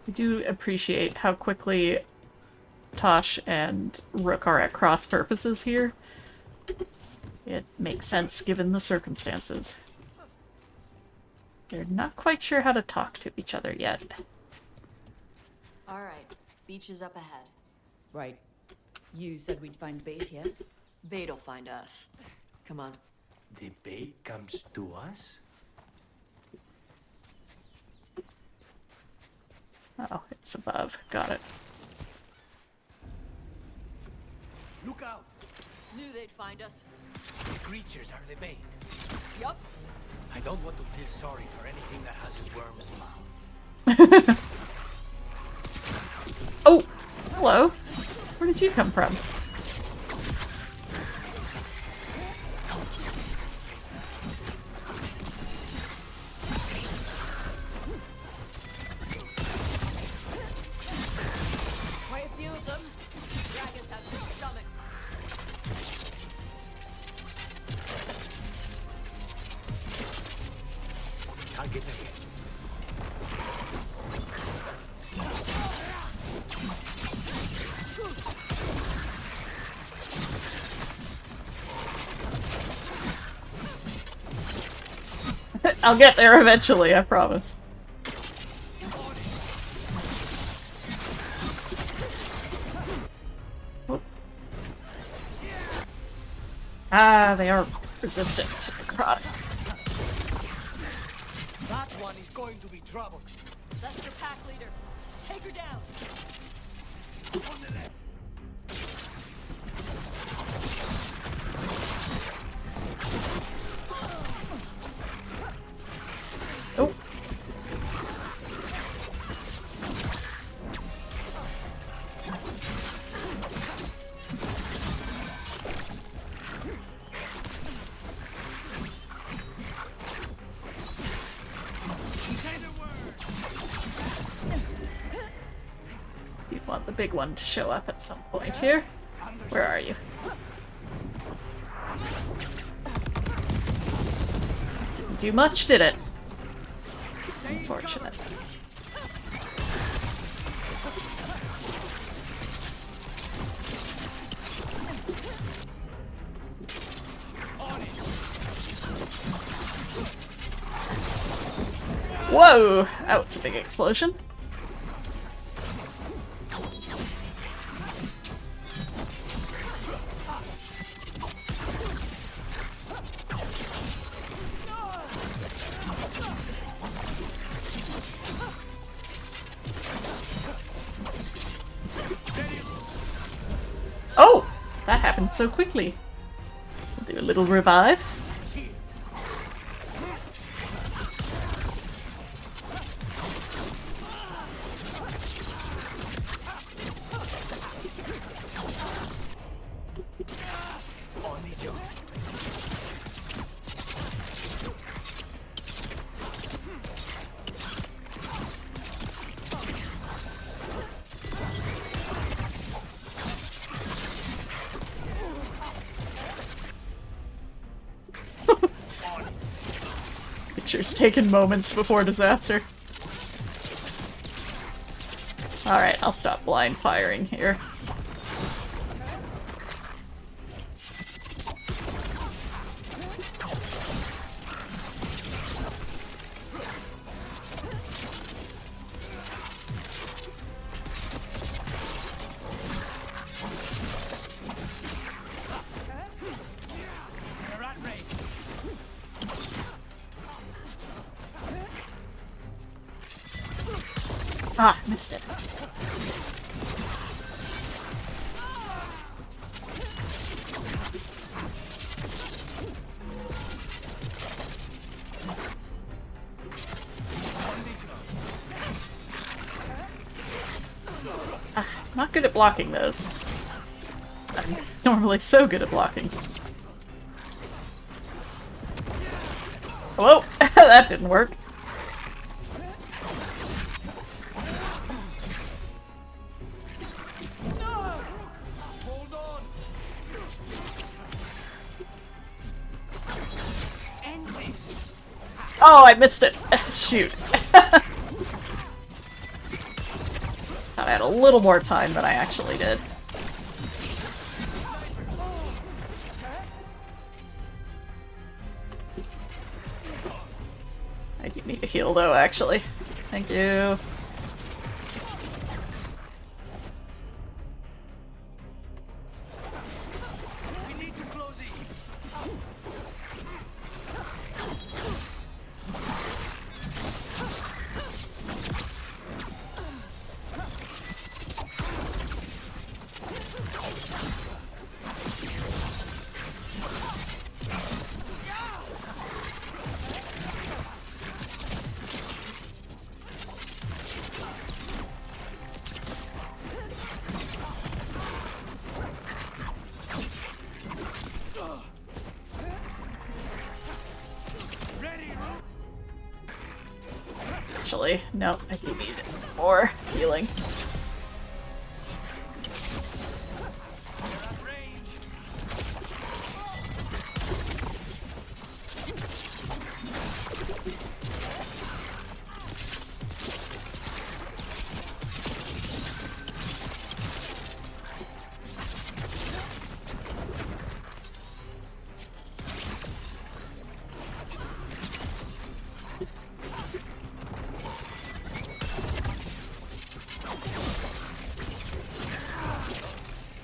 I do appreciate how quickly Tosh and Rook are at cross purposes here. It makes sense given the circumstances. They're not quite sure how to talk to each other yet. Alright, beach is up ahead. Right. You said we'd find bait here? Bait'll find us. Come on. The bait comes to us? Oh, it's above. Got it. Look out! Knew they'd find us. The creatures are the bait. Yup. I don't want to feel sorry for anything that has a worm's mouth. Oh! Hello. Where did you come from? Quite a few of them. Dragons have big stomachs. Targets ahead. I'll get there eventually, I promise. Oh. Ah, they are resistant to necrotic. That one is going to be trouble. That's your pack leader. Take her down. On the left. Oh. You want the big one to show up at some point here. Where are you? Didn't do much, did it? Unfortunate. Whoa! Oh, it's a big explosion. Oh! That happened so quickly. We'll do a little revive. Pictures taken moments before disaster. Alright, I'll stop blind firing here. Ah, missed it. Ah, not good at blocking those. I'm normally so good at blocking. Whoa! That didn't work. Oh, I missed it. Shoot. Thought I had a little more time than I actually did. I do need a heal though, actually. Thank you. Actually, no, I do need more healing.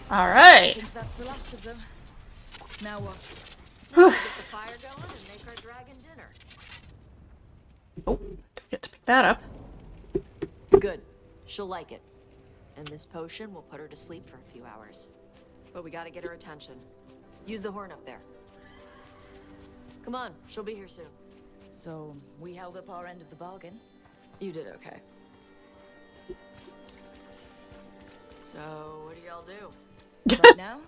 Alright. I think that's the last of them. Now what? Now we get the fire going and make our dragon dinner. Oh, don't get to pick that up. Good. She'll like it. And this potion will put her to sleep for a few hours. But we gotta get her attention. Use the horn up there. Come on, she'll be here soon. So, we held up our end of the bargain? You did okay. So, what do y'all do? Right now,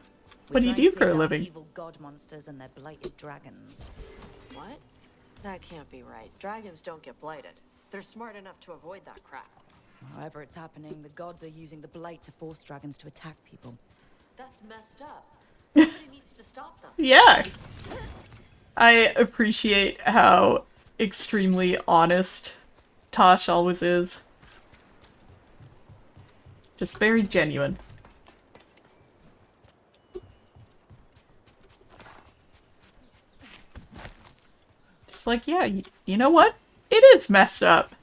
What do you do for a living? Evil god monsters and their blighted dragons. What? That can't be right. Dragons don't get blighted. They're smart enough to avoid that crap. However it's happening, the gods are using the blight to force dragons to attack people. That's messed up. Somebody needs to stop them. Yeah. I appreciate how extremely honest Tosh always is. Just very genuine. Just like, yeah, you know what? It is messed up.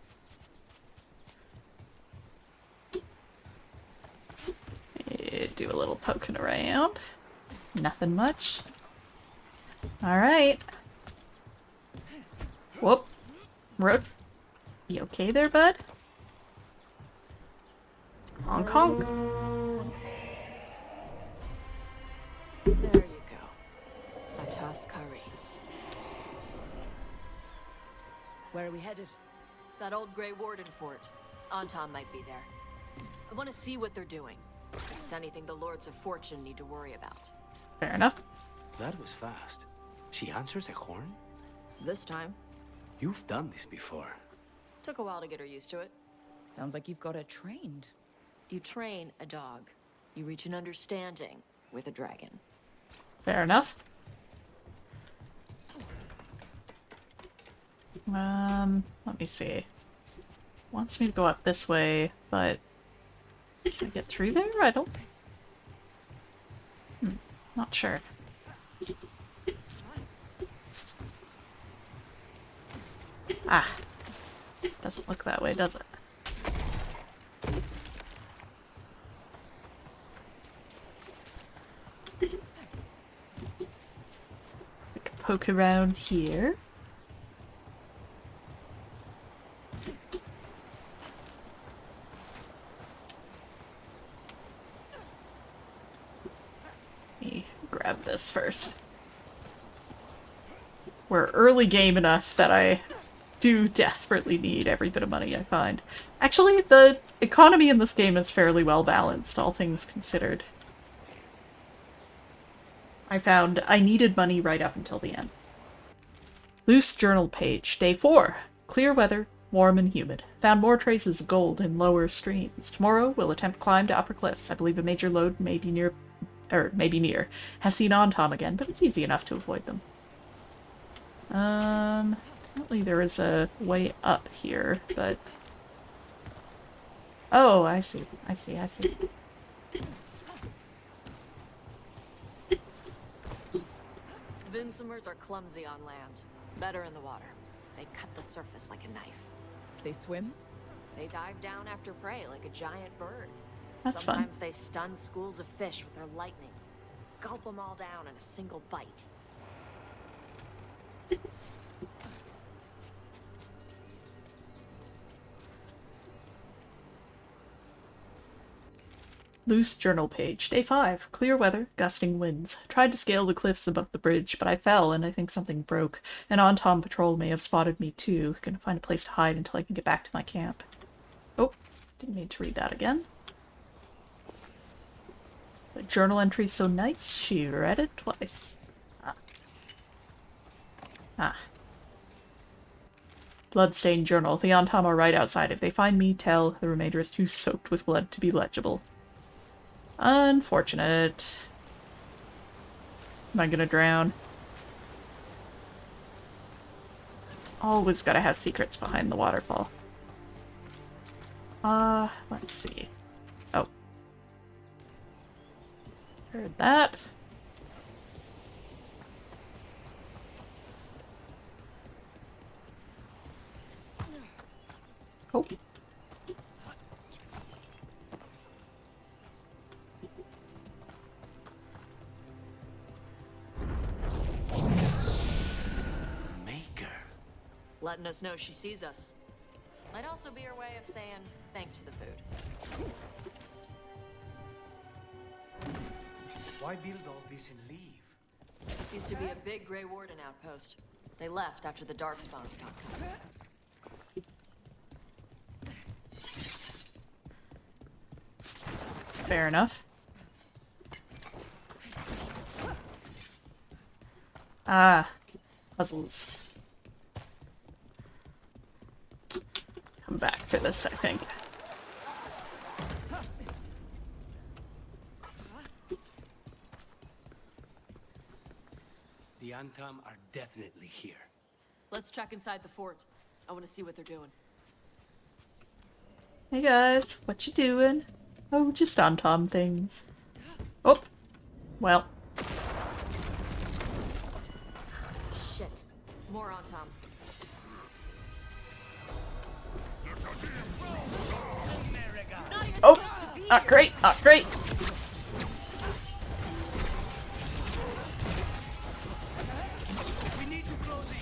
Do a little poking around. Nothing much. Alright. Whoop. Rook. You okay there, bud? Honk honk. headed? That old Grey Warden fort. Anton might be there. I want to see what they're doing. If it's anything the Lords of Fortune need to worry about. Fair enough. That was fast. She answers a horn? This time. You've done this before. Took a while to get her used to it. Sounds like you've got her trained. You train a dog. You reach an understanding with a dragon. Fair enough. Let me see. Wants me to go up this way, but can I get through there? I don't. Not sure. Ah. Doesn't look that way, does it? We can poke around here. Let me grab this first. We're early game enough that I do desperately need every bit of money I find. Actually, the economy in this game is fairly well balanced, all things considered. I found I needed money right up until the end. Loose journal page, day 4. Clear weather, warm and humid. Found more traces of gold in lower streams. Tomorrow we'll attempt climb to upper cliffs. I believe a major load may be near. Has seen Antom again, but it's easy enough to avoid them. Apparently there is a way up here, but... Oh, I see. I see. Vinsomers are clumsy on land. Better in the water. They cut the surface like a knife. They swim? They dive down after prey like a giant bird. That's fun. Sometimes they stun schools of fish with their lightning. Gulp them all down in a single bite. Loose journal page, day 5. Clear weather, gusting winds. Tried to scale the cliffs above the bridge, but I fell and I think something broke. An Antom patrol may have spotted me too. Gonna find a place to hide until I can get back to my camp. Oh, didn't mean to read that again. The journal entry's so nice, she read it twice. Bloodstained journal. The Antom are right outside. If they find me, tell. The remainder is too soaked with blood to be legible. Unfortunate. Am I gonna drown? Always gotta have secrets behind the waterfall. Let's see. Oh. Heard that. Oh. Letting us know she sees us. Might also be her way of saying thanks for the food. Why build all this and leave? This used to be a big Grey Warden outpost. They left after the Darkspawn stopped coming. Fair enough. Puzzles. Come back for this, I think. The Antom are definitely here. Let's check inside the fort. I want to see what they're doing. Hey guys, what you doing? Oh, just Antom things. Oh, well. Shit. More Antom. Oh, not great, not great. We need to close in.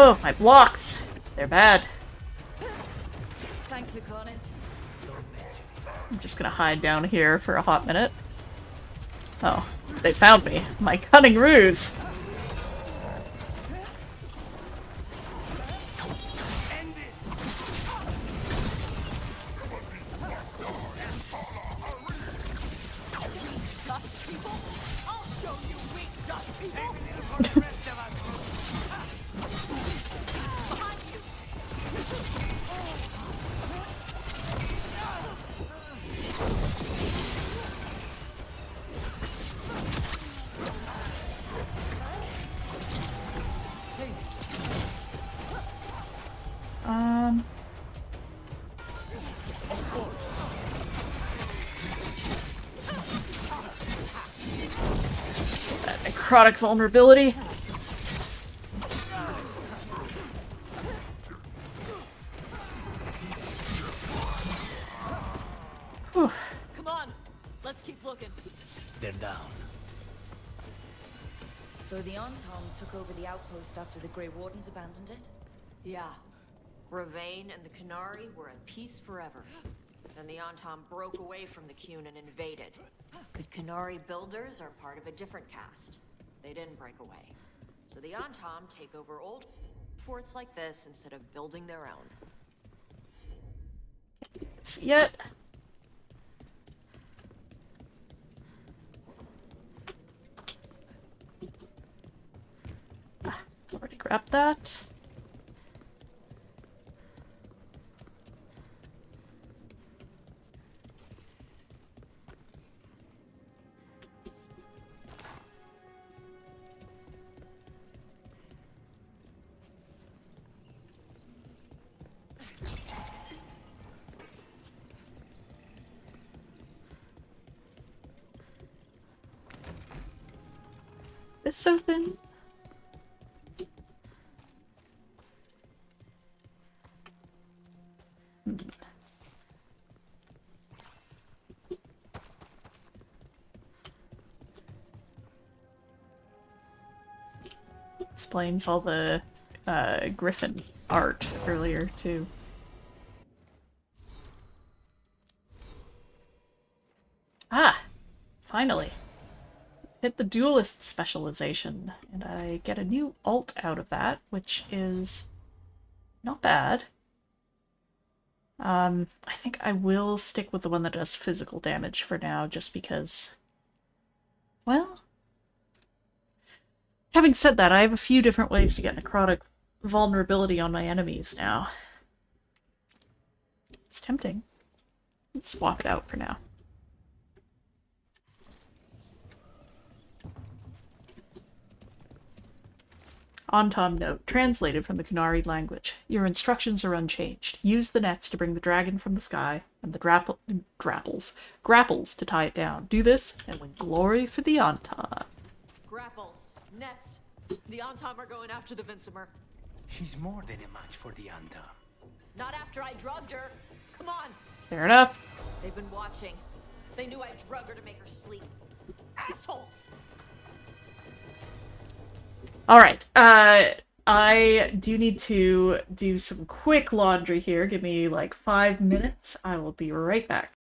Oh, my blocks! They're bad. Thanks, Lucanus. I'm just gonna hide down here for a hot minute. Oh, they found me. My cunning ruse! That necrotic vulnerability. Whew. Come on, let's keep looking. They're down. So the Antom took over the outpost after the Grey Wardens abandoned it? Yeah. Ravain and the Canary were at peace forever. Then the Antom broke away from the Qun and invaded. But Canary builders are part of a different caste. They didn't break away. So the Antom take over old forts like this instead of building their own. See yet? Already grabbed that. This open. Explains all the Griffin art earlier too. Ah! Finally. Hit the duelist specialization, and I get a new alt out of that, which is not bad. I think I will stick with the one that does physical damage for now, just because, well, having said that, I have a few different ways to get necrotic vulnerability on my enemies now. It's tempting. Let's swap it out for now. Antom note, translated from the Canary language. Your instructions are unchanged. Use the nets to bring the dragon from the sky, and the grapples to tie it down. Do this, and win glory for the Antom. Grapples, nets. The Antom are going after the Vincimer. She's more than a match for the Antom. Not after I drugged her. Come on. Fair enough. They've been watching. They knew I drugged her to make her sleep. Assholes! Alright, I do need to do some quick laundry here. Give me like 5 minutes. I will be right back.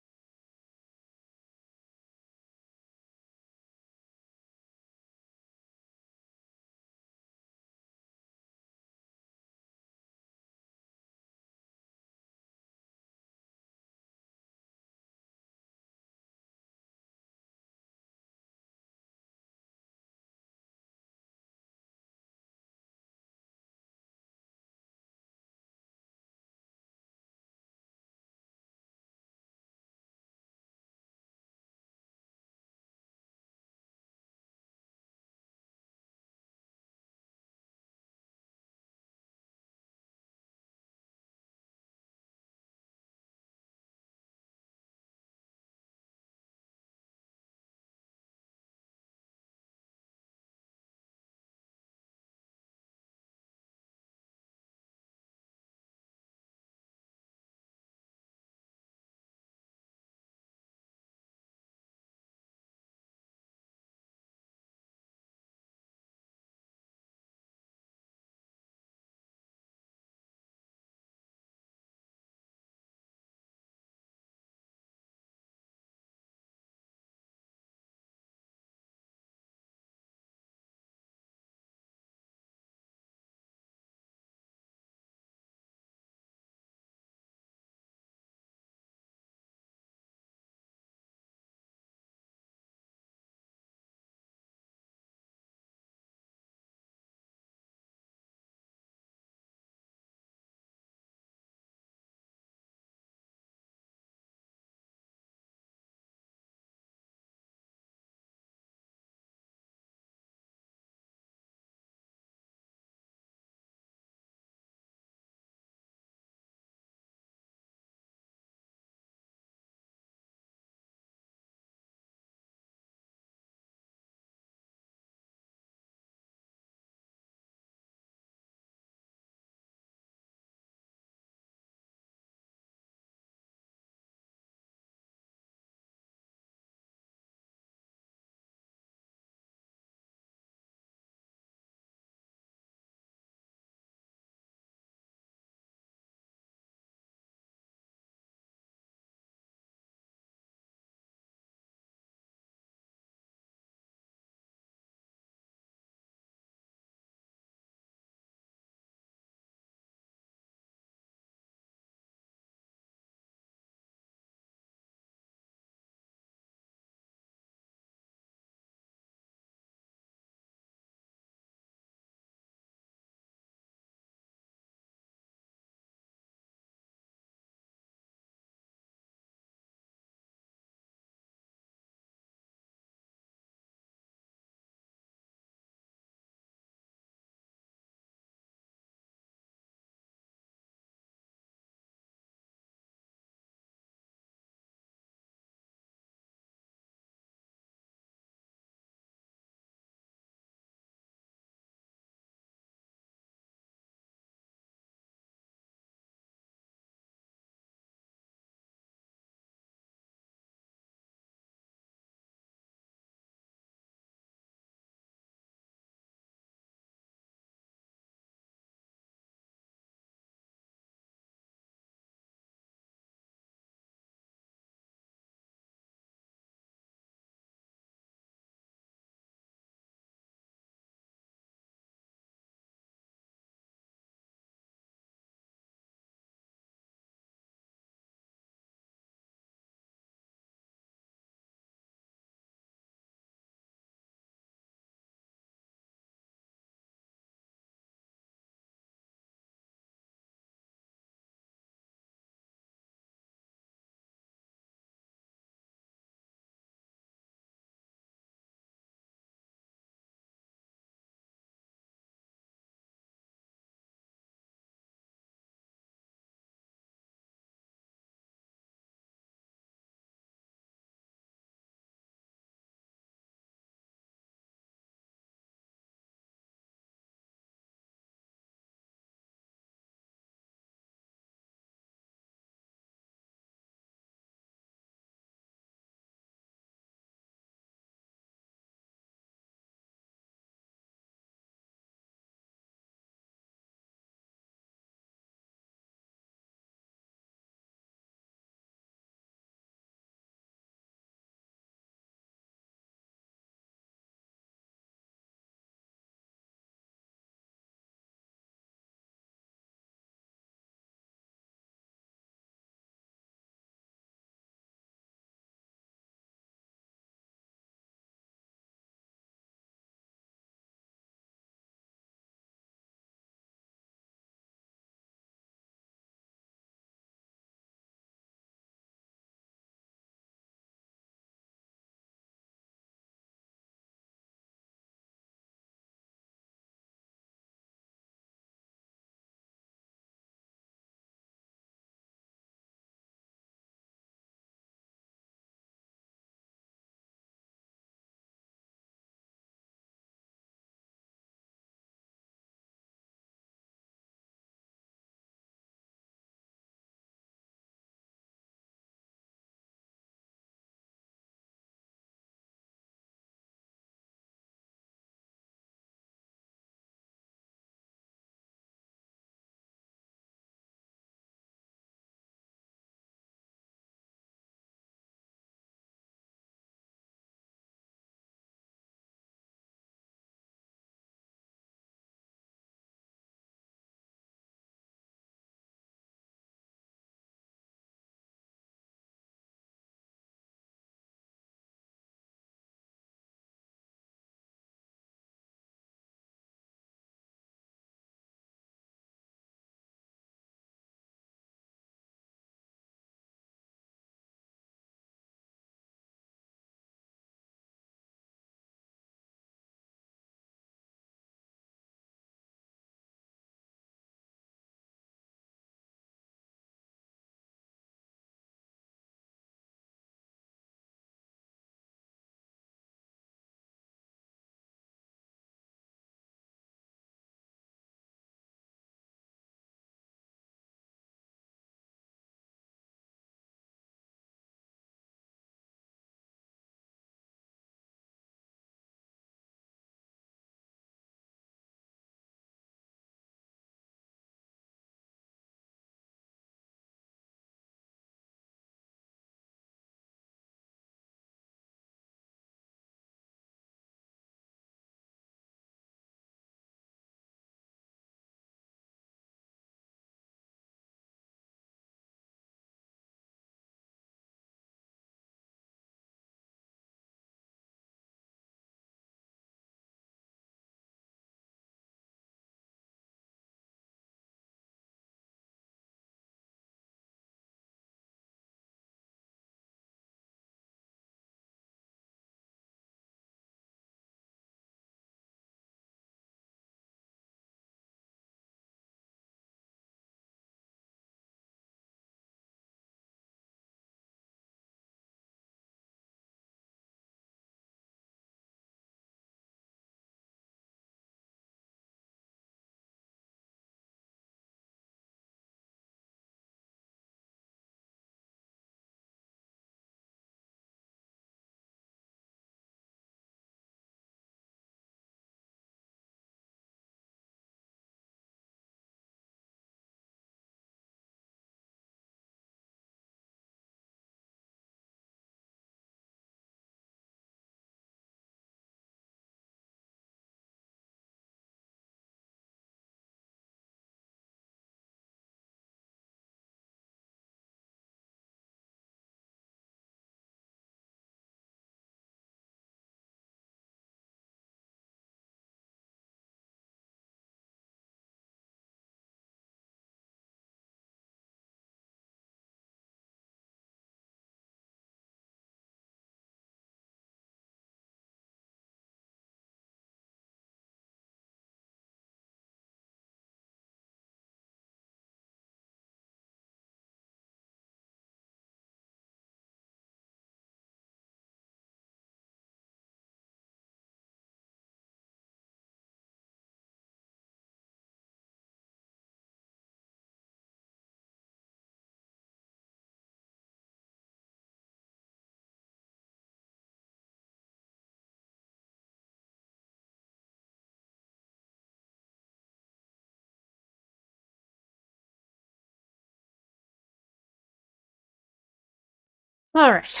Alright.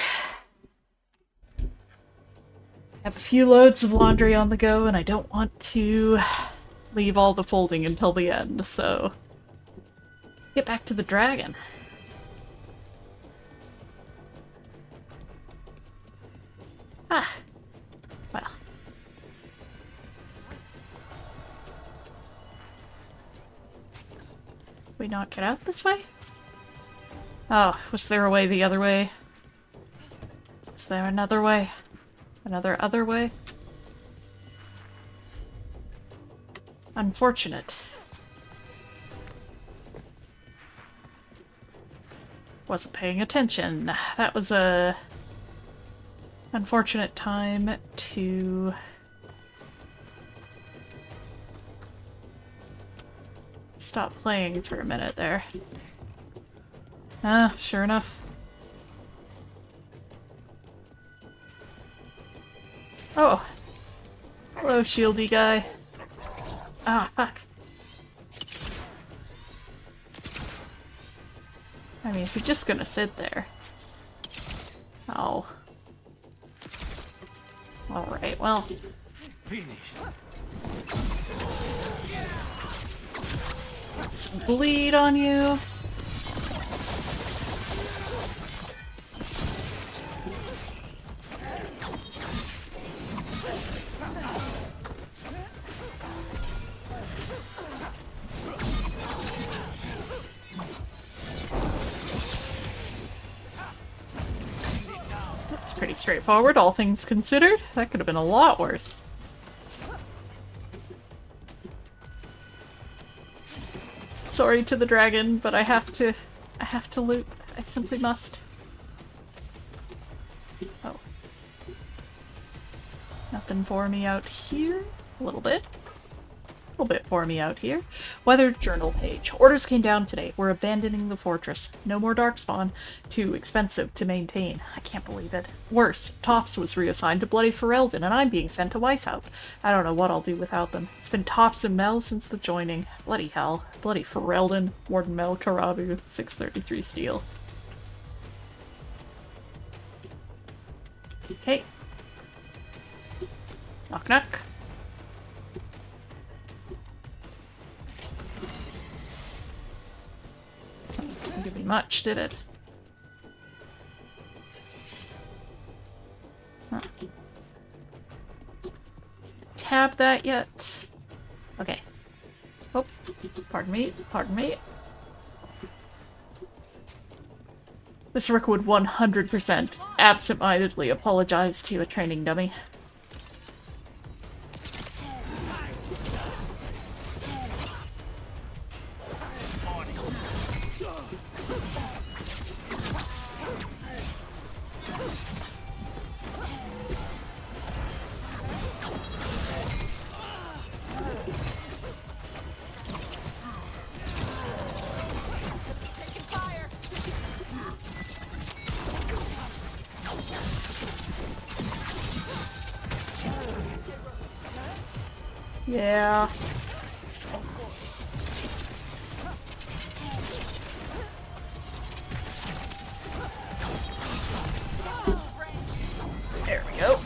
I have a few loads of laundry on the go, and I don't want to leave all the folding until the end, so... Get back to the dragon. Ah. Well. We not get out this way? Oh, was there a way the other way? Is there another way? Another other way? Unfortunate. Wasn't paying attention. That was a unfortunate time to stop playing for a minute there. Ah, sure enough. Oh. Hello, shieldy guy. Ah, fuck. I mean, if you're just gonna sit there. Oh. Alright, well. Finished. Got some bleed on you. That's pretty straightforward, all things considered. That could have been a lot worse. Sorry to the dragon, but I have to loot. I simply must. Oh. Nothing for me out here? A little bit. A little bit for me out here. Weather journal page. Orders came down today. We're abandoning the fortress. No more darkspawn. Too expensive to maintain. I can't believe it. Worse, Tops was reassigned to Bloody Ferelden, and I'm being sent to Weishaupt. I don't know what I'll do without them. It's been Tops and Mel since the joining. Bloody hell. Bloody Ferelden. Warden Mel Karabu. 633 steel. Okay. Knock knock. Didn't give me much, did it? Huh. Tab that yet? Okay. Oh, pardon me, pardon me. This Rook would 100% absent-mindedly apologize to a training dummy. Yeah. There we go.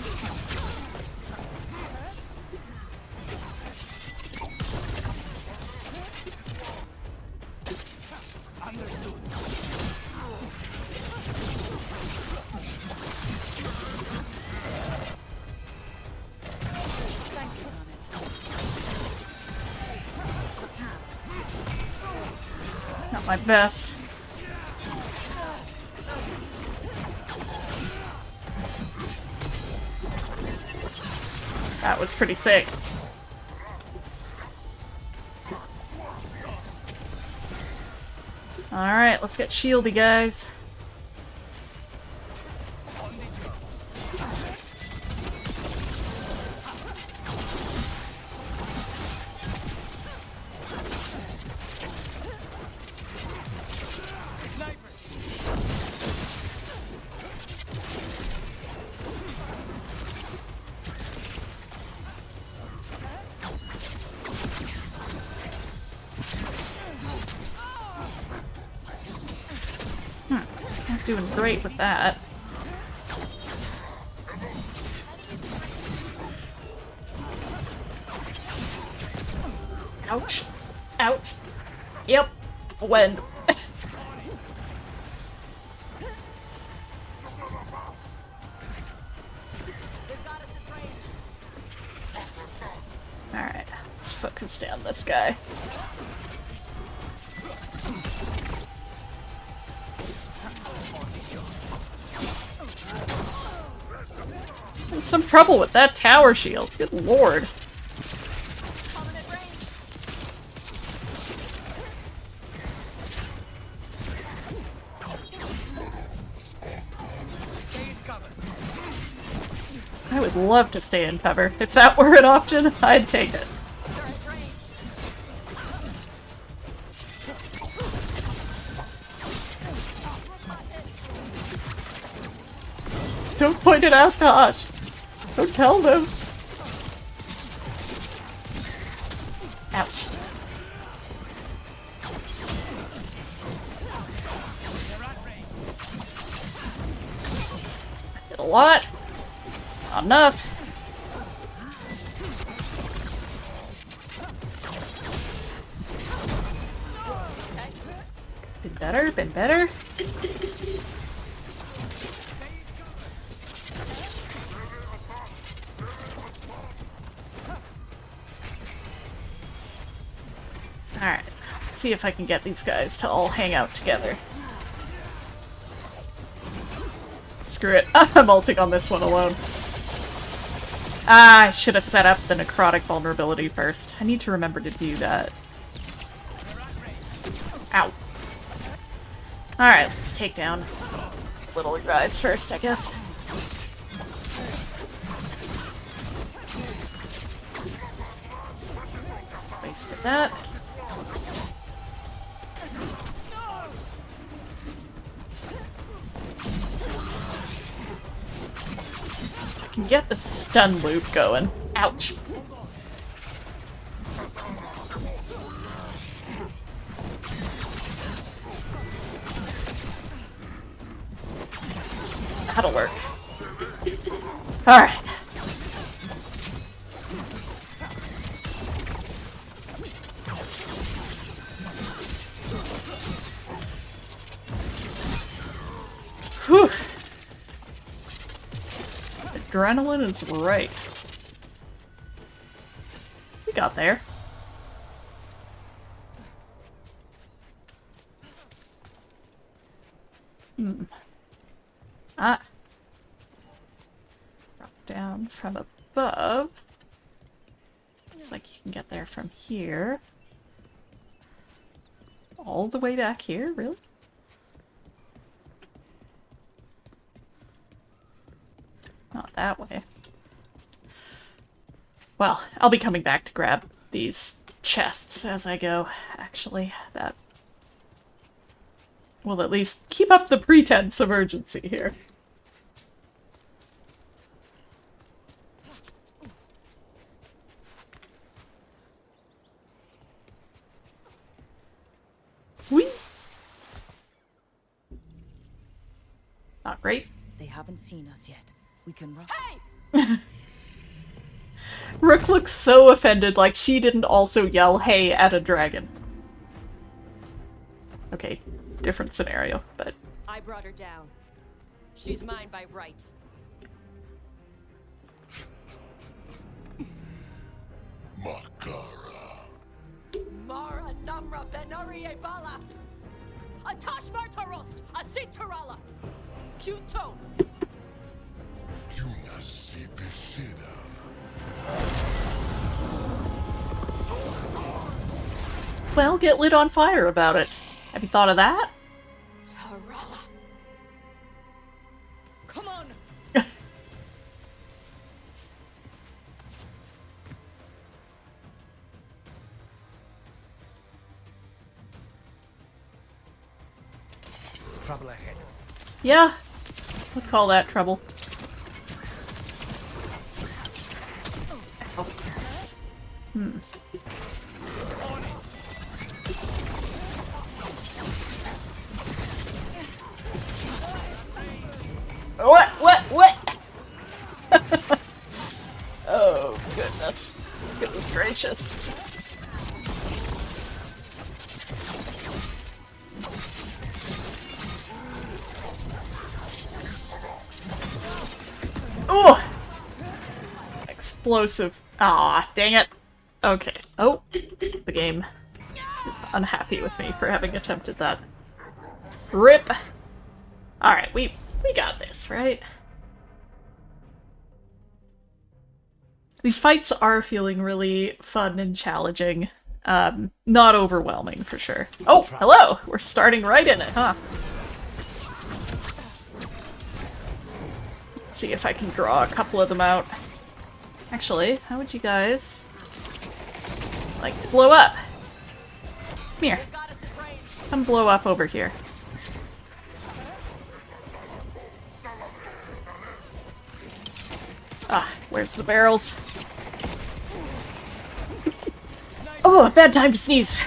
Not my best. That was pretty sick. Alright, let's get shieldy, guys. Not doing great with that. Ouch. Ouch. Yep. When. Alright, let's focus down this guy. In some trouble with that tower shield. Good lord. I would love to stay in cover. If that were an option, I'd take it. Don't point it out, Tosh. Don't tell them. Ouch. Hit a lot. Not enough. Been better, been better. Alright, see if I can get these guys to all hang out together. Screw it, I'm ulting on this one alone. Ah, I should have set up the necrotic vulnerability first. I need to remember to do that. Ow. Alright, let's take down little guys first, I guess. Wasted that. I can get the stun loop going. Ouch. That'll work. Alright. Whew. Adrenaline is right. We got there. Ah. Drop down from above. Looks like you can get there from here. All the way back here? Really? Not that way. Well, I'll be coming back to grab these chests as I go, actually. That will at least keep up the pretense of urgency here. Whee! Not great. They haven't seen us yet. We can run. Hey! Rook looks so offended, like she didn't also yell "hey" at a dragon. Okay, different scenario, but... I brought her down. She's mine by right. Makara. Mara Namra Benori Ebala. Atash Martarost, Asitarala. Kuto. Well, get lit on fire about it. Have you thought of that? Tarala. Come on. Trouble ahead. Yeah, we'll call that trouble. Hmm. What? Oh, goodness. Goodness gracious. explosive. Ah, dang it. Okay. Oh, the game is unhappy with me for having attempted that. RIP. Alright, we got this, right? These fights are feeling really fun and challenging. Not overwhelming, for sure. Oh, hello! We're starting right in it, huh? Let's see if I can draw a couple of them out. Actually, how would you guys like to blow up? Come here. Come blow up over here. Ah, where's the barrels? Oh, a bad time to sneeze.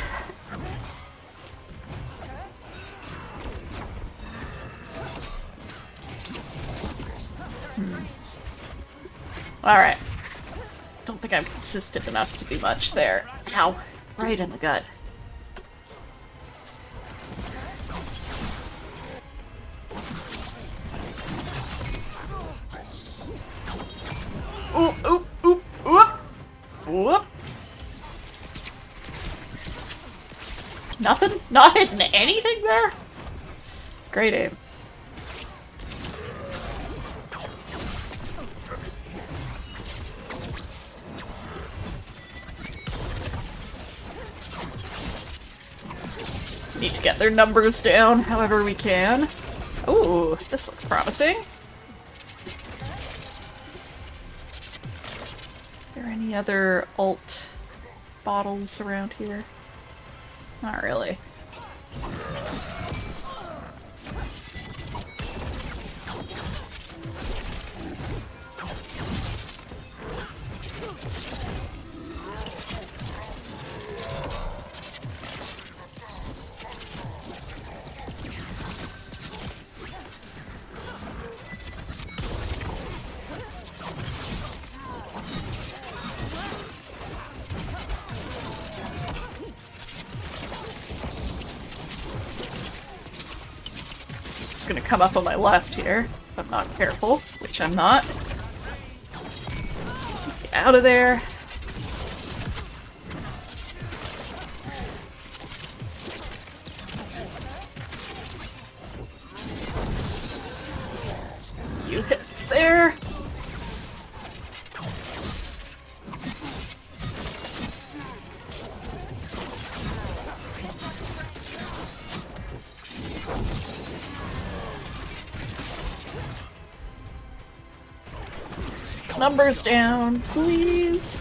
Alright. Don't think I'm consistent enough to do much there. Ow. Right in the gut. Oop, oop, oop, whoop! Whoop! Nothing? Not hitting anything there? Great aim. Need to get their numbers down however we can. Ooh, this looks promising. Are there any other alt bottles around here? Not really. Gonna come up on my left here, if I'm not careful, which I'm not. Get out of there. You hits there. Numbers down, please.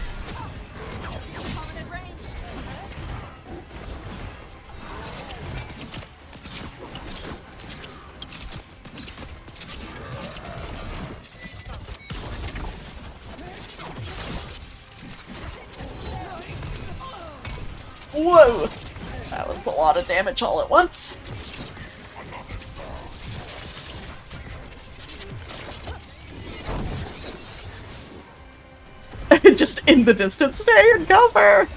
Whoa! That was a lot of damage all at once. Just in the distance, stay and cover!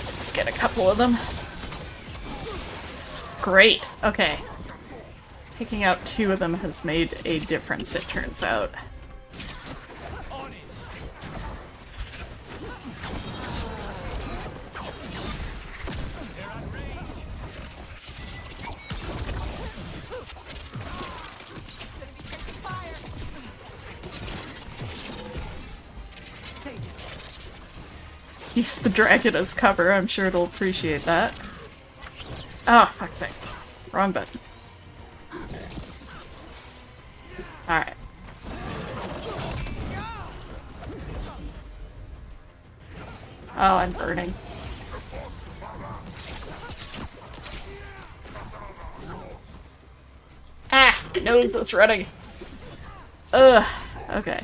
Let's get a couple of them. Great, okay. Picking out 2 of them has made a difference, it turns out. Use the dragon as cover, I'm sure it'll appreciate that. Oh, fuck's sake. Wrong button. Alright. Oh, I'm burning. Ah! My nose is running. Ugh. Okay.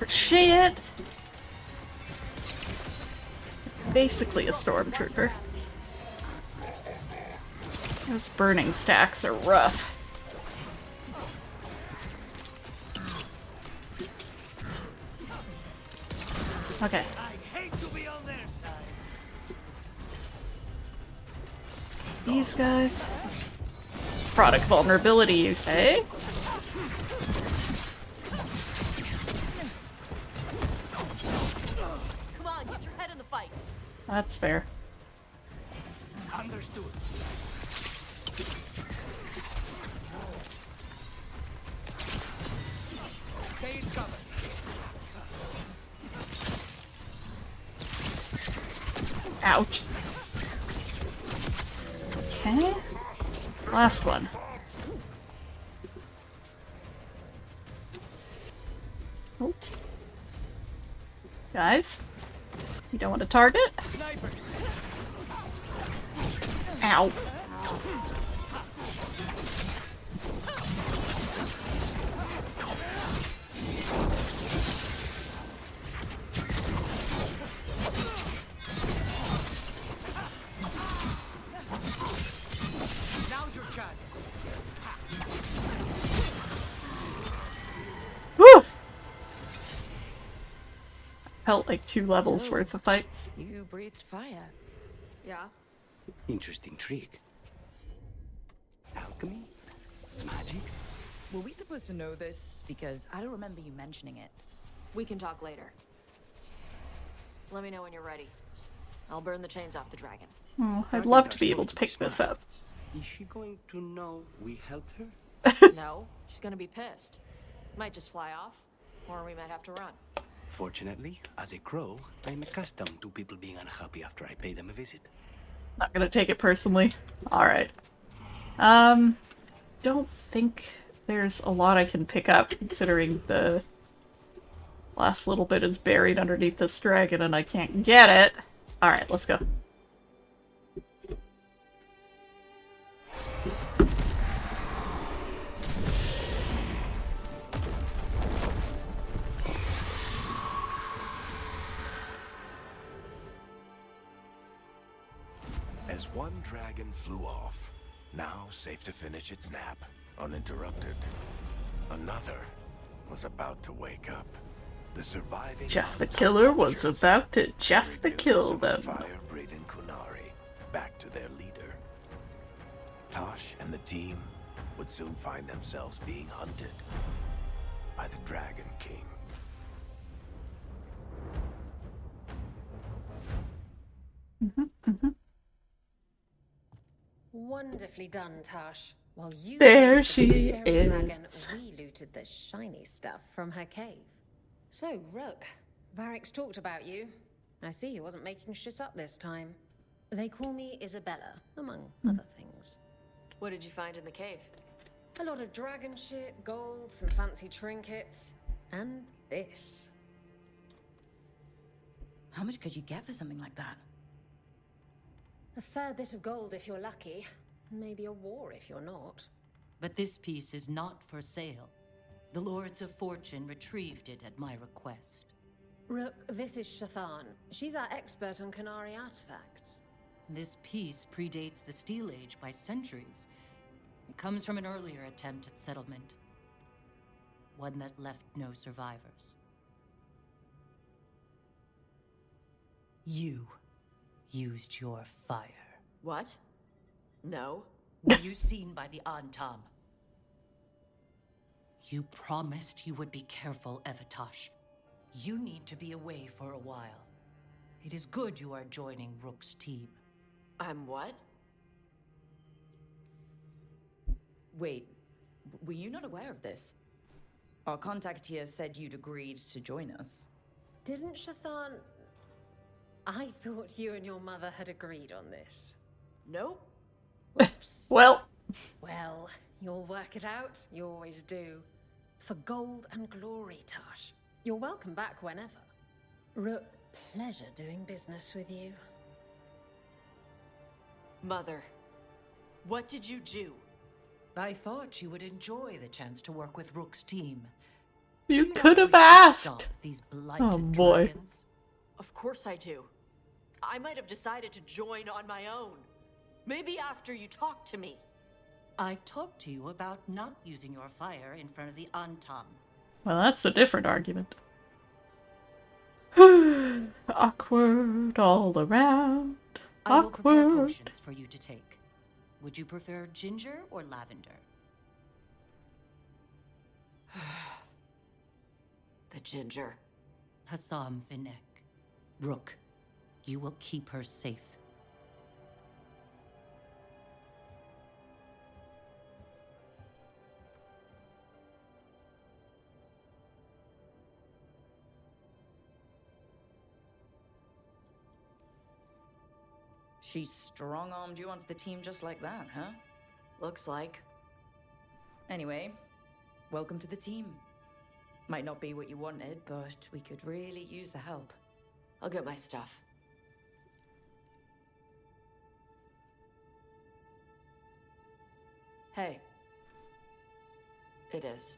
Shit! Basically a stormtrooper. Those burning stacks are rough. Okay. These guys. Product vulnerability, you say? Come on, get your head in the fight. That's fair. Understood. Stay in cover. Ouch. Okay. Last one. Oh. Guys, you don't want to target? Snipers. Ow. Now's your chance. Woo! Felt like 2 levels worth of fights. You breathed fire. Yeah? Interesting trick. Alchemy? Magic? Were we supposed to know this? Because I don't remember you mentioning it. We can talk later. Let me know when you're ready. I'll burn the chains off the dragon. Oh, I'd love to be able to pick this up. Is she going to know we helped her? No, she's gonna be pissed. Might just fly off, or we might have to run. Fortunately, as a crow, I'm accustomed to people being unhappy after I pay them a visit. Not gonna take it personally. Alright. Don't think there's a lot I can pick up, considering the last little bit is buried underneath this dragon and I can't get it. Alright, let's go. As one dragon flew off, now safe to finish its nap, uninterrupted, another was about to wake up. The surviving Jeff the Killer was about to Jeff the Kill them. Fire-breathing Kunari back to their leader. Tosh and the team would soon find themselves being hunted by the Dragon King. Wonderfully done, Tosh. While you There looted she the scary dragon, is. we looted the shiny stuff from her cave. So, Rook, Varric's talked about you. I see he wasn't making shit up this time. They call me Isabella, among other things. What did you find in the cave? A lot of dragon shit, gold, some fancy trinkets, and this. How much could you get for something like that? A fair bit of gold if you're lucky. Maybe a war if you're not. But this piece is not for sale. The Lords of Fortune retrieved it at my request. Rook, this is Shathan. She's our expert on Kunari artifacts. This piece predates the Steel Age by centuries. It comes from an earlier attempt at settlement. One that left no survivors. You used your fire. What? No. Were you seen by the Antam? You promised you would be careful, Evatosh. You need to be away for a while. It is good you are joining Rook's team. I'm what? Wait, were you not aware of this? Our contact here said you'd agreed to join us. Didn't Shathan... I thought you and your mother had agreed on this. Nope. Whoops. Well. Well, you'll work it out. You always do. For gold and glory, Tosh. You're welcome back whenever. Rook, pleasure doing business with you. Mother, what did you do? I thought you would enjoy the chance to work with Rook's team. You know could we have should asked. stop these blighted Oh boy. dragons? Of course I do. I might have decided to join on my own. Maybe after you talked to me. I talked to you about not using your fire in front of the Antam. Well, that's a different argument. Awkward all around. I will prepare Awkward. potions for you to take. Would you prefer ginger or lavender? The ginger. Hassam Vinek. Rook, you will keep her safe. She strong-armed you onto the team just like that, huh? Looks like. Anyway, welcome to the team. Might not be what you wanted, but we could really use the help. I'll get my stuff. Hey. It is.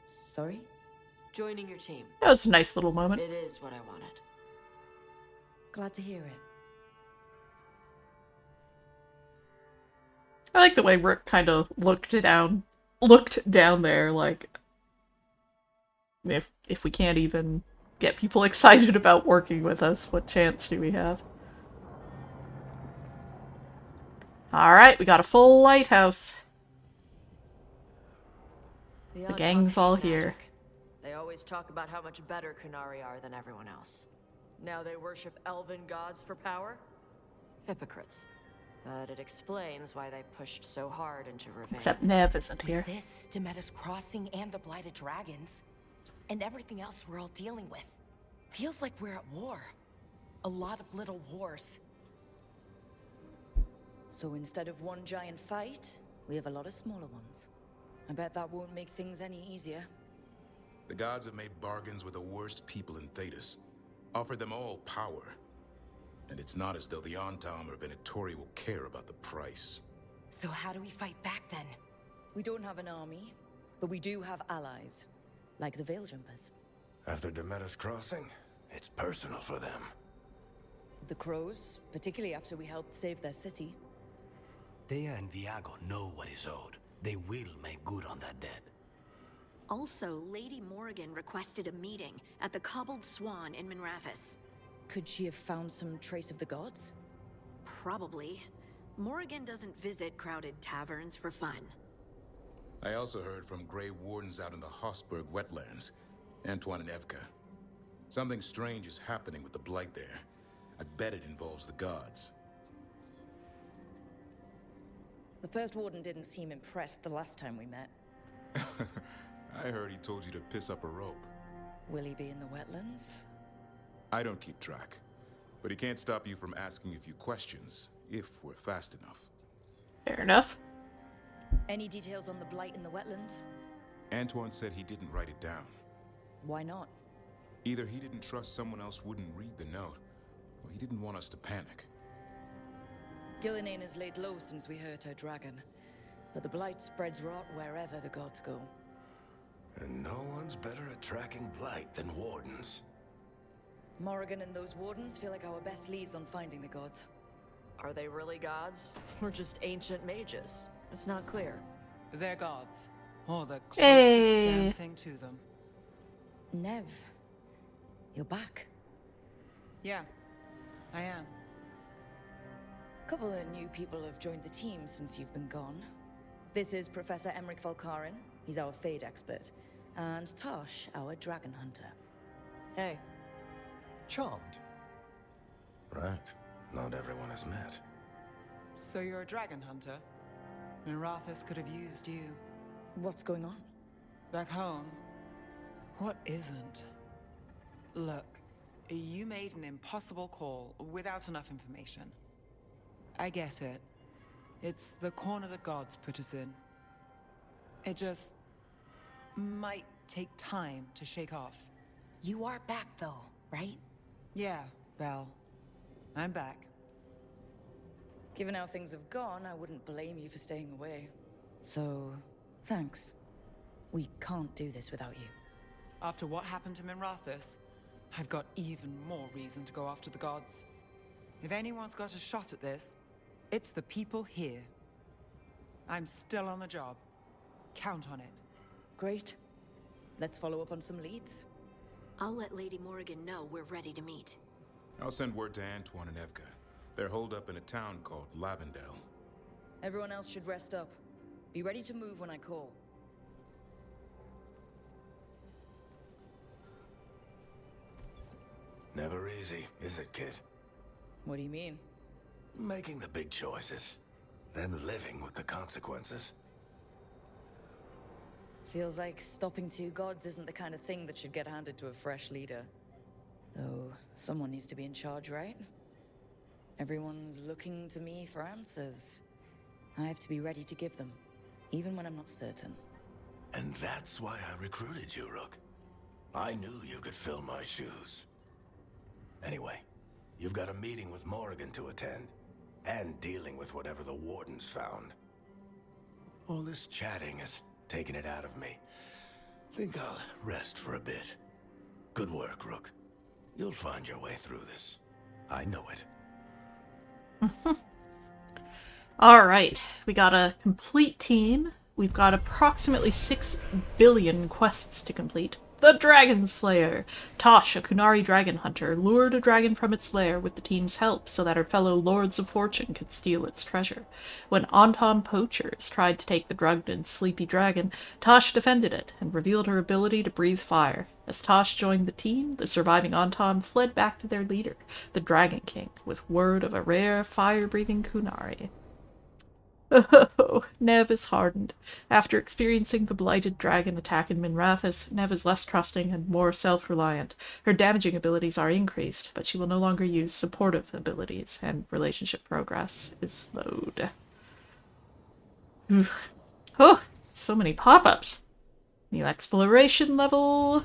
Sorry? Joining your team. That was a nice little moment. It is what I wanted. Glad to hear it. I like the way Rook kind of looked down there, like, if we can't even get people excited about working with us, what chance do we have? Alright, we got a full lighthouse. The gang's all here. They always talk about how much better Qunari are than everyone else. Now they worship elven gods for power? Hypocrites. But it explains why they pushed so hard into Ravine. Except Nev isn't here. This, Demeter's Crossing and the Blighted Dragons, and everything else we're all dealing with. Feels like we're at war. A lot of little wars. So instead of one giant fight, we have a lot of smaller ones. I bet that won't make things any easier. The gods have made bargains with the worst people in Thedas. Offered them all power. And it's not as though the Antam or Venatori will care about the price. So how do we fight back then? We don't have an army, but we do have allies. Like the Veil Jumpers. After Demeter's Crossing, it's personal for them. The Crows, particularly after we helped save their city. Thea and Viago know what is owed. They will make good on that debt. Also, Lady Morrigan requested a meeting at the Cobbled Swan in Minrathis. Could she have found some trace of the gods? Probably. Morrigan doesn't visit crowded taverns for fun. I also heard from Grey Wardens out in the Hossberg wetlands. Antoine and Evka. Something strange is happening with the Blight there. I bet it involves the gods. The first warden didn't seem impressed the last time we met. I heard he told you to piss up a rope. Will he be in the wetlands? I don't keep track, but he can't stop you from asking a few questions, if we're fast enough. Fair enough. Any details on the Blight in the wetlands? Antoine said he didn't write it down. Why not? Either he didn't trust someone else wouldn't read the note, or he didn't want us to panic. Gillenane has laid low since we hurt her dragon, but the Blight spreads rot wherever the gods go. And no one's better at tracking Blight than Wardens. Morrigan and those Wardens feel like our best leads on finding the gods. Are they really gods? Or just ancient mages? It's not clear. They're gods. Or the closest Hey. damn thing to them. Nev, you're back. Yeah, I am. A couple of new people have joined the team since you've been gone. This is Professor Emmerich Volkaren. He's our Fade expert. And Tosh, our dragon hunter. Hey. Charmed. Right. Not everyone has met. So you're a dragon hunter? Minrathis could have used you. What's going on? Back home, what isn't? Look, you made an impossible call without enough information. I get it. It's the corner the gods put us in. It just might take time to shake off. You are back though, right? Yeah, Belle. I'm back. Given how things have gone, I wouldn't blame you for staying away. So, thanks. We can't do this without you. After what happened to Minrathous, I've got even more reason to go after the gods. If anyone's got a shot at this, it's the people here. I'm still on the job. Count on it. Great. Let's follow up on some leads. I'll let Lady Morrigan know we're ready to meet. I'll send word to Antoine and Evka. They're holed up in a town called Lavendel. Everyone else should rest up. Be ready to move when I call. Never easy, is it, kid? What do you mean? Making the big choices, then living with the consequences. Feels like stopping two gods isn't the kind of thing that should get handed to a fresh leader. Though, someone needs to be in charge, right? Everyone's looking to me for answers. I have to be ready to give them, even when I'm not certain. And that's why I recruited you, Rook. I knew you could fill my shoes. Anyway, you've got a meeting with Morrigan to attend, and dealing with whatever the Wardens found. All this chatting is taking it out of me. Think I'll rest for a bit. Good work, Rook. You'll find your way through this. I know it. Alright, we got a complete team. We've got approximately 6 billion quests to complete. The Dragon Slayer! Tosh, a Kunari dragon hunter, lured a dragon from its lair with the team's help so that her fellow Lords of Fortune could steal its treasure. When Antom poachers tried to take the drugged and sleepy dragon, Tosh defended it and revealed her ability to breathe fire. As Tosh joined the team, the surviving Antom fled back to their leader, the Dragon King, with word of a rare fire-breathing Kunari. Oh, Nev is hardened. After experiencing the blighted dragon attack in Minrathous, Nev is less trusting and more self-reliant. Her damaging abilities are increased, but she will no longer use supportive abilities, and relationship progress is slowed. Oof. Oh, so many pop-ups. New exploration level.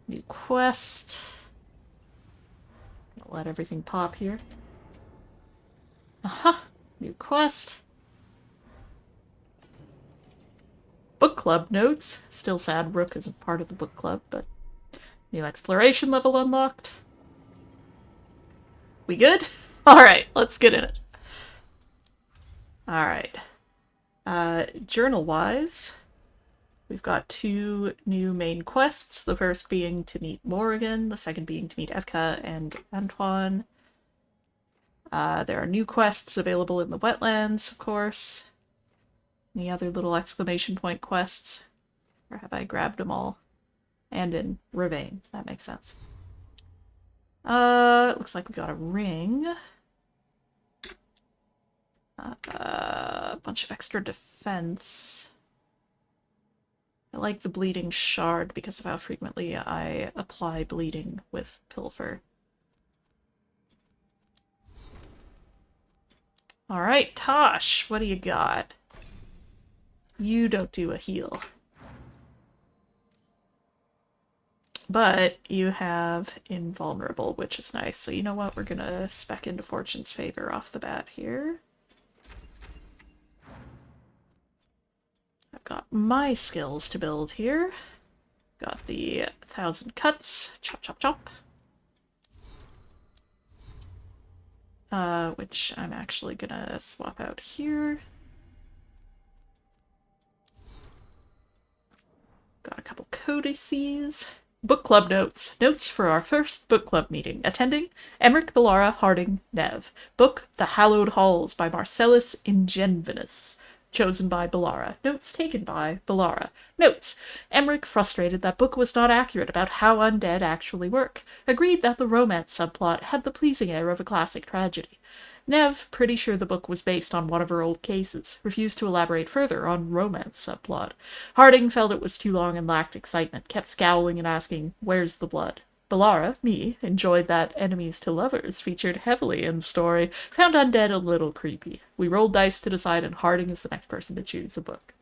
New quest. I'll let everything pop here. Aha! New quest. Book club notes. Still sad Rook isn't part of the book club, but new exploration level unlocked. We good? Alright, let's get in it. Alright. Journal-wise, we've got 2 new main quests. The first being to meet Morrigan, the second being to meet Evka and Antoine. There are new quests available in the wetlands, of course. Any other little exclamation point quests? Or have I grabbed them all? And in Ravane. That makes sense. It looks like we got a ring. A bunch of extra defense. I like the bleeding shard because of how frequently I apply bleeding with Pilfer. Alright, Tosh, what do you got? You don't do a heal. But you have invulnerable, which is nice. So you know what? We're gonna spec into Fortune's favor off the bat here. I've got my skills to build here. Got the 1,000 cuts. Chop, chop, chop. Which I'm actually gonna swap out here. Got a couple codices. Book club notes. Notes for our first book club meeting. Attending, Emmerich, Bellara, Harding, Nev. Book, The Hallowed Halls by Marcellus Ingenvinus. Chosen by Bellara. Notes taken by Bellara. Notes. Emmerich frustrated that book was not accurate about how undead actually work. Agreed that the romance subplot had the pleasing air of a classic tragedy. Nev, pretty sure the book was based on one of her old cases, refused to elaborate further on romance subplot. Harding felt it was too long and lacked excitement, kept scowling and asking, "Where's the blood?" Bellara, me, enjoyed that enemies to lovers featured heavily in the story, found undead a little creepy. We rolled dice to decide, and Harding is the next person to choose a book.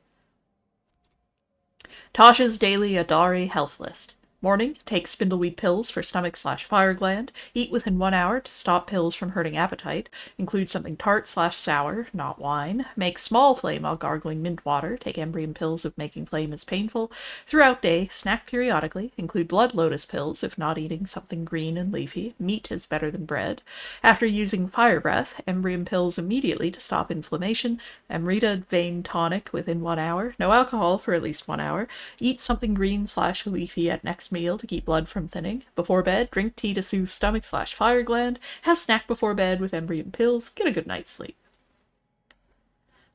Tosh's daily Adari health list. Morning, take spindleweed pills for stomach/fire gland. Eat within 1 hour to stop pills from hurting appetite. Include something tart/sour, not wine. Make small flame while gargling mint water. Take Embrium pills if making flame is painful. Throughout day, snack periodically. Include blood lotus pills if not eating something green and leafy. Meat is better than bread. After using fire breath, Embrium pills immediately to stop inflammation. Amrita vein tonic within 1 hour. No alcohol for at least 1 hour. Eat something green/leafy at next meal to keep blood from thinning. Before bed, drink tea to soothe stomach/fire gland. Have snack before bed with Embrium pills. Get a good night's sleep.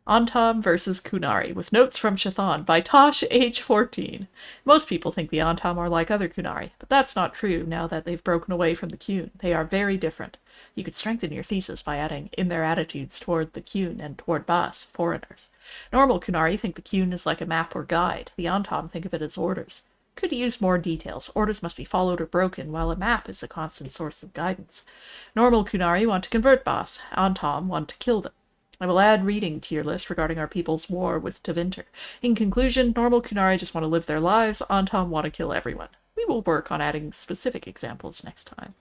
Antam versus Kunari, with notes from Shathan by Tosh, age 14. Most people think the Antam are like other Kunari, but that's not true now that they've broken away from the Qun. They are very different. You could strengthen your thesis by adding in their attitudes toward the Qun and toward Bas, foreigners. Normal Kunari think the Qun is like a map or guide. The Antam think of it as orders. Could use more details. Orders must be followed or broken, while a map is a constant source of guidance. Normal Kunari want to convert Bas. Antam want to kill them. I will add reading to your list regarding our people's war with Tevinter. In conclusion, normal Kunari just want to live their lives. Antam want to kill everyone. We will work on adding specific examples next time.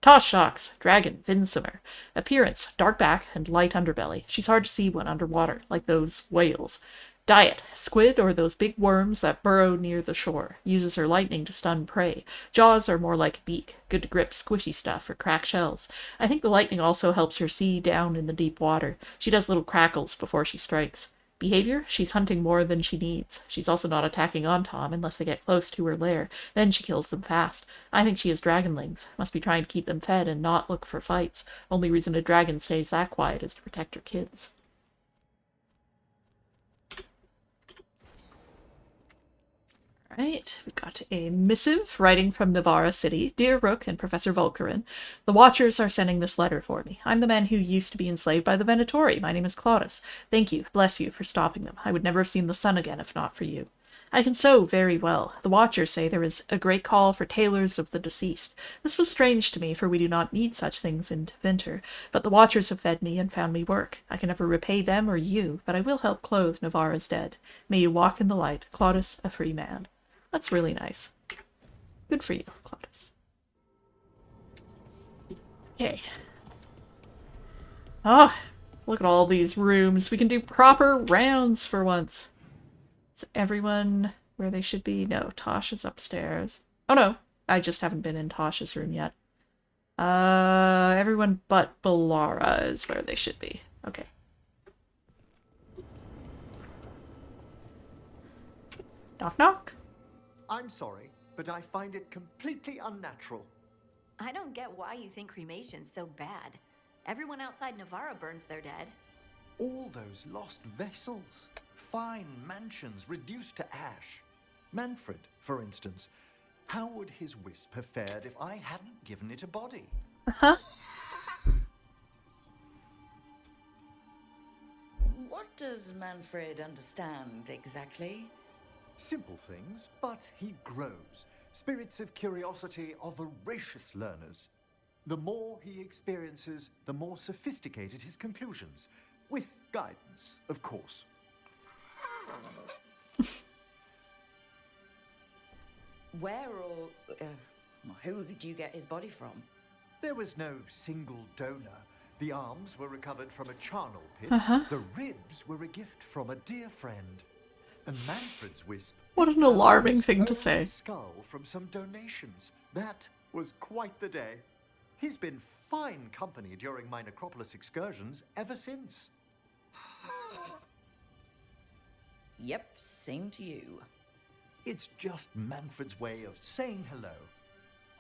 Toshshox, dragon, Vinsimmer. Appearance, dark back and light underbelly. She's hard to see when underwater, like those whales. Diet, squid or those big worms that burrow near the shore. Uses her lightning to stun prey. Jaws are more like a beak, good to grip squishy stuff or crack shells. I think the lightning also helps her see down in the deep water. She does little crackles before she strikes. Behavior, she's hunting more than she needs. She's also not attacking Antam unless they get close to her lair. Then she kills them fast. I think she has dragonlings. Must be trying to keep them fed and not look for fights. Only reason a dragon stays that quiet is to protect her kids. Right, we got a missive writing from Navarra City. Dear Rook and Professor Volcarin, the Watchers are sending this letter for me. I'm the man who used to be enslaved by the Venatori. My name is Claudius. Thank you, bless you, for stopping them. I would never have seen the sun again if not for you. I can sew very well. The Watchers say there is a great call for tailors of the deceased. This was strange to me, for we do not need such things in Tevinter, but the Watchers have fed me and found me work. I can never repay them or you, but I will help clothe Navarra's dead. May you walk in the light. Claudius, a free man. That's really nice. Good for you, Claudius. Okay. Oh, look at all these rooms. We can do proper rounds for once. Is everyone where they should be? No, Tosh is upstairs. Oh no, I just haven't been in Tosh's room yet. Everyone but Balara is where they should be. Okay. Knock knock. I'm sorry, but I find it completely unnatural. I don't get why you think cremation's so bad. Everyone outside Navarra burns their dead. All those lost vessels. Fine mansions reduced to ash. Manfred, for instance. How would his wisp have fared if I hadn't given it a body? Uh-huh. What does Manfred understand exactly? Simple things, but he grows. Spirits of curiosity are voracious learners. The more he experiences, the more sophisticated his conclusions. With guidance, of course. Where or who did you get his body from? There was no single donor. The arms were recovered from a charnel pit. The ribs were a gift from a dear friend. And Manfred's wisp. What an alarming thing to say. Skull from some donations. That was quite the day. He's been fine company during my Necropolis excursions ever since. Yep, same to you. It's just Manfred's way of saying hello.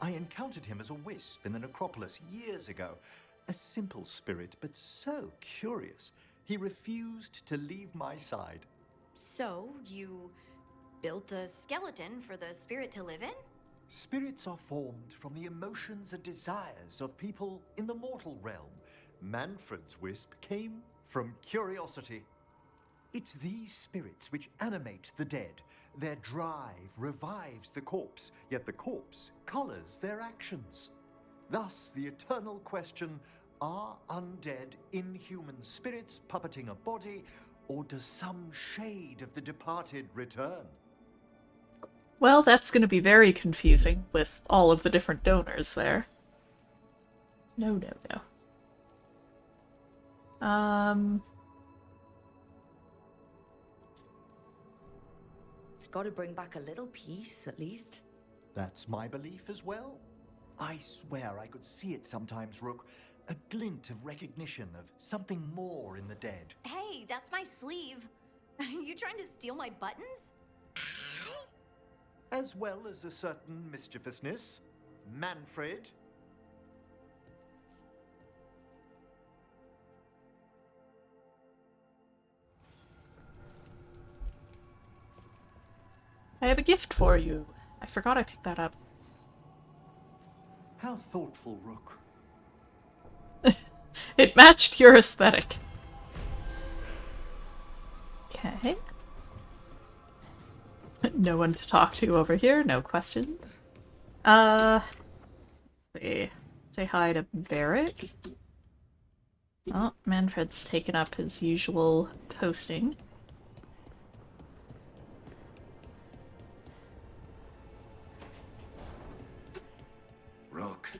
I encountered him as a wisp in the Necropolis years ago. A simple spirit, but so curious. He refused to leave my side. So, you built a skeleton for the spirit to live in? Spirits are formed from the emotions and desires of people in the mortal realm. Manfred's wisp came from curiosity. It's these spirits which animate the dead. Their drive revives the corpse, yet the corpse colors their actions. Thus, the eternal question, are undead, inhuman spirits puppeting a body, or does some shade of the departed return? Well, that's going to be very confusing with all of the different donors there. No, no, no. It's got to bring back a little peace, at least. That's my belief as well. I swear I could see it sometimes, Rook. A glint of recognition of something more in the dead. Hey, that's my sleeve. Are you trying to steal my buttons? As well as a certain mischievousness. Manfred. I have a gift for you. I forgot I picked that up. How thoughtful, Rook. It matched your aesthetic. Okay. No one to talk to over here, no question. Let's see. Say hi to Varric. Oh, Manfred's taken up his usual posting. Rook,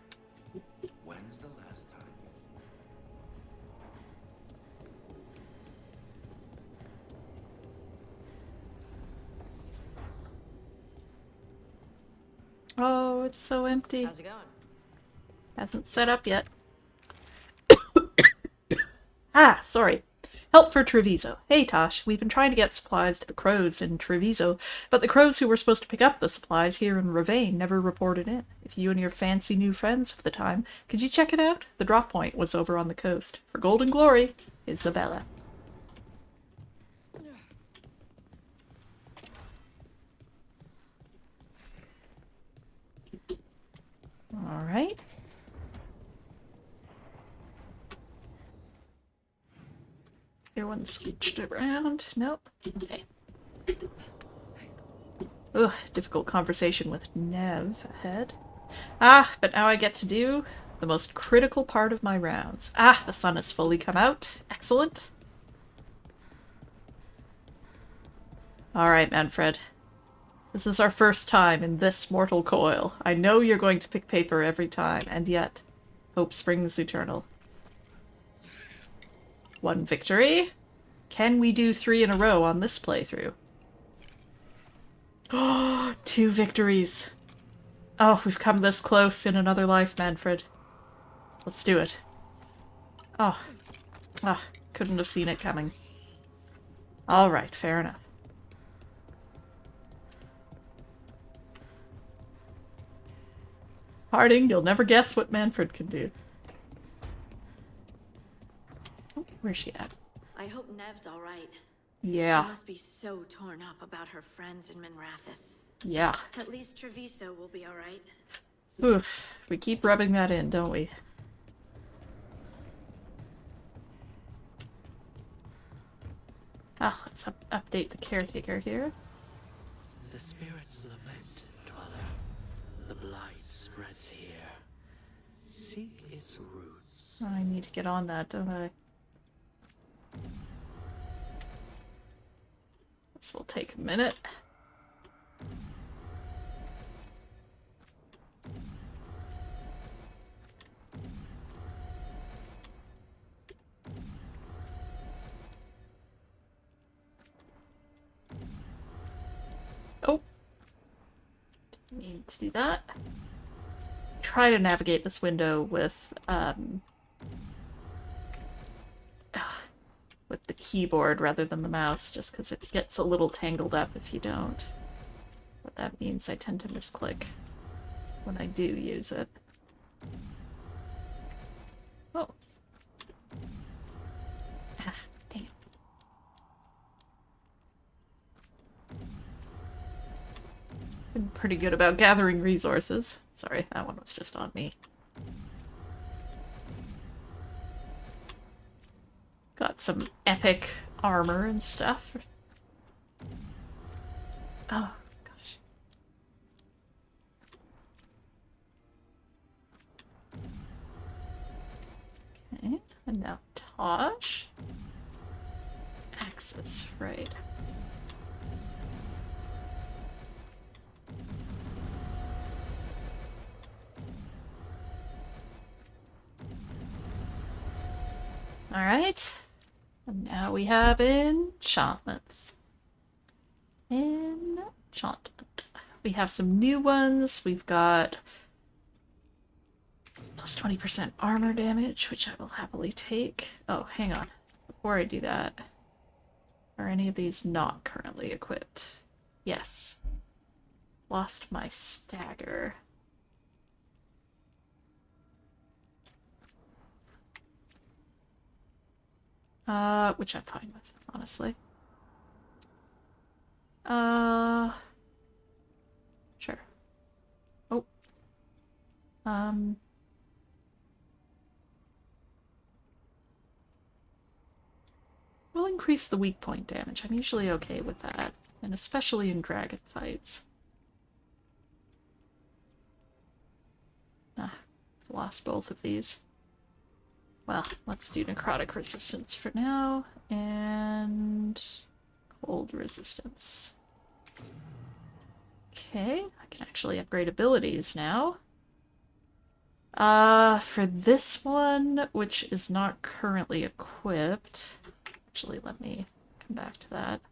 when's the last time you... Oh, it's so empty. How's it going? Hasn't set up yet. Ah, sorry. Help for Treviso. Hey, Tosh, we've been trying to get supplies to the crows in Treviso, but the crows who were supposed to pick up the supplies here in Ravane never reported in. If you and your fancy new friends of the time, could you check it out? The drop point was over on the coast. For Golden Glory, Isabella. Alright. Everyone scooched around. Nope. Okay. Ugh, difficult conversation with Nev ahead. Ah, but now I get to do the most critical part of my rounds. Ah, the sun has fully come out. Excellent. Alright, Manfred. This is our first time in this mortal coil. I know you're going to pick paper every time, and yet, hope springs eternal. 1 victory. Can we do 3 in a row on this playthrough? Oh, 2 victories. Oh, we've come this close in another life, Manfred. Let's do it. Oh. Ah, couldn't have seen it coming. Alright, fair enough. Harding, you'll never guess what Manfred can do. Oh, where's she at? I hope Nev's alright. Yeah. She must be so torn up about her friends in Minrathous. Yeah. At least Treviso will be alright. Oof. We keep rubbing that in, don't we? Ah, let's update the caretaker here. The spirits lament, dweller. The blight spreads here. Seek its roots. I need to get on that, don't I? This will take a minute. Oh. Need to do that. Try to navigate this window with the keyboard rather than the mouse, just because it gets a little tangled up if you don't. But that means I tend to misclick when I do use it. Oh. Ah, dang it. Been pretty good about gathering resources. Sorry, that one was just on me. Got some epic armor and stuff. Oh, gosh. Okay, and now Tosh. Axis, right. Alright. And now we have enchantments. Enchantment. We have some new ones. We've got plus 20% armor damage, which I will happily take. Oh, hang on. Before I do that, are any of these not currently equipped? Yes. Lost my stagger. Which I'm fine with, honestly. Sure. Oh. We'll increase the weak point damage. I'm usually okay with that, and especially in dragon fights. Ah, lost both of these. Well, let's do necrotic resistance for now, and cold resistance. Okay, I can actually upgrade abilities now. For this one, which is not currently equipped, actually, let me come back to that.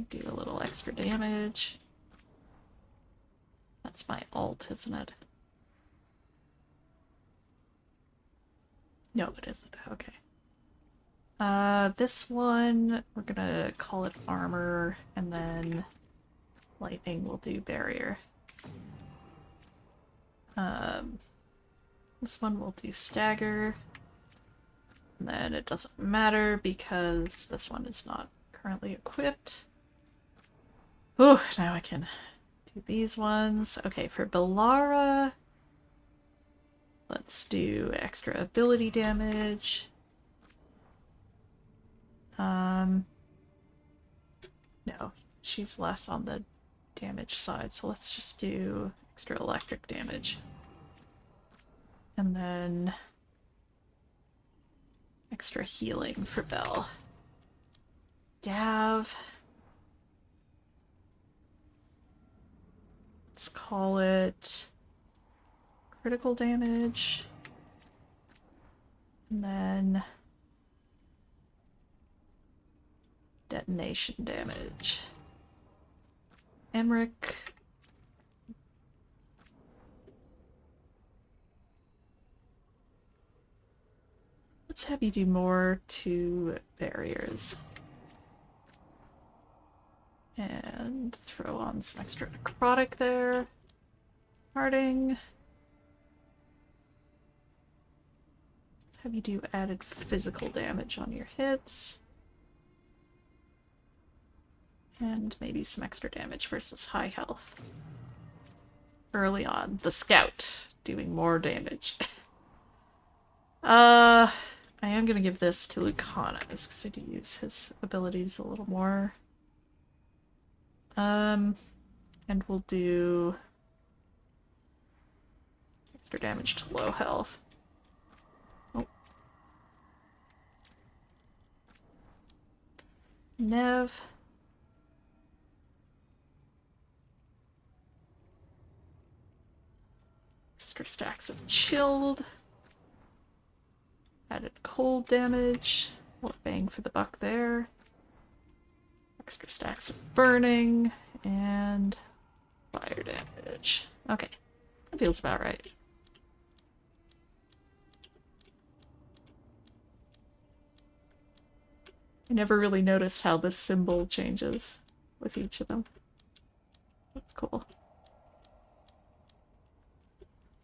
Do a little extra damage. That's my ult, isn't it? No, it isn't. Okay. This one, we're gonna call it armor, and then lightning will do barrier. This one will do stagger. And then it doesn't matter because this one is not currently equipped. Ooh, now I can do these ones. Okay, for Bellara, let's do extra ability damage. No, she's less on the damage side, so let's just do extra electric damage. And then extra healing for Belle. Dav. Let's call it critical damage. And then detonation damage. Emmerich. Let's have you do more to barriers. And throw on some extra necrotic there. Harding. Let's have you do added physical damage on your hits. And maybe some extra damage versus high health. Early on. The scout doing more damage. I am going to give this to Lucanus because I do use his abilities a little more. And we'll do extra damage to low health. Oh. Nev. Extra stacks of chilled. Added cold damage. More bang for the buck there. Extra stacks of burning. And fire damage. Okay. That feels about right. I never really noticed how this symbol changes with each of them. That's cool.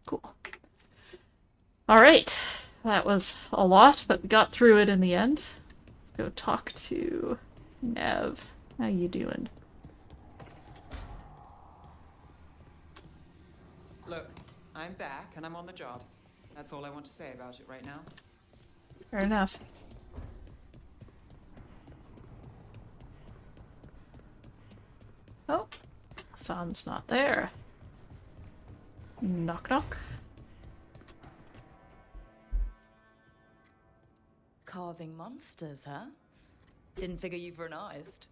Cool. Alright. That was a lot, but we got through it in the end. Let's go talk to Nev. How you doing? Look, I'm back and I'm on the job. That's all I want to say about it right now. Fair enough. Oh, Hassan's not there. Knock knock. Carving monsters, huh? Didn't figure you for an artist.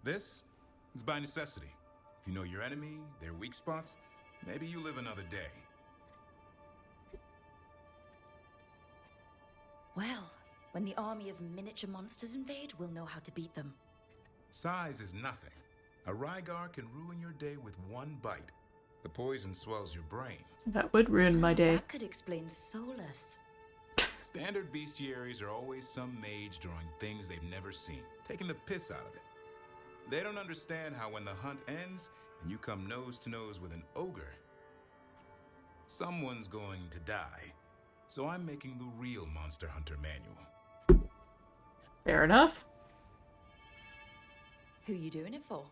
This? It's by necessity. If you know your enemy, their weak spots, maybe you live another day. Well, when the army of miniature monsters invade, we'll know how to beat them. Size is nothing. A Rygar can ruin your day with one bite. The poison swells your brain. That would ruin my day. That could explain Solus. Standard bestiaries are always some mage drawing things they've never seen, taking the piss out of it. They don't understand how when the hunt ends and you come nose to nose with an ogre, someone's going to die. So I'm making the real Monster Hunter manual. Fair enough. Who you doing it for?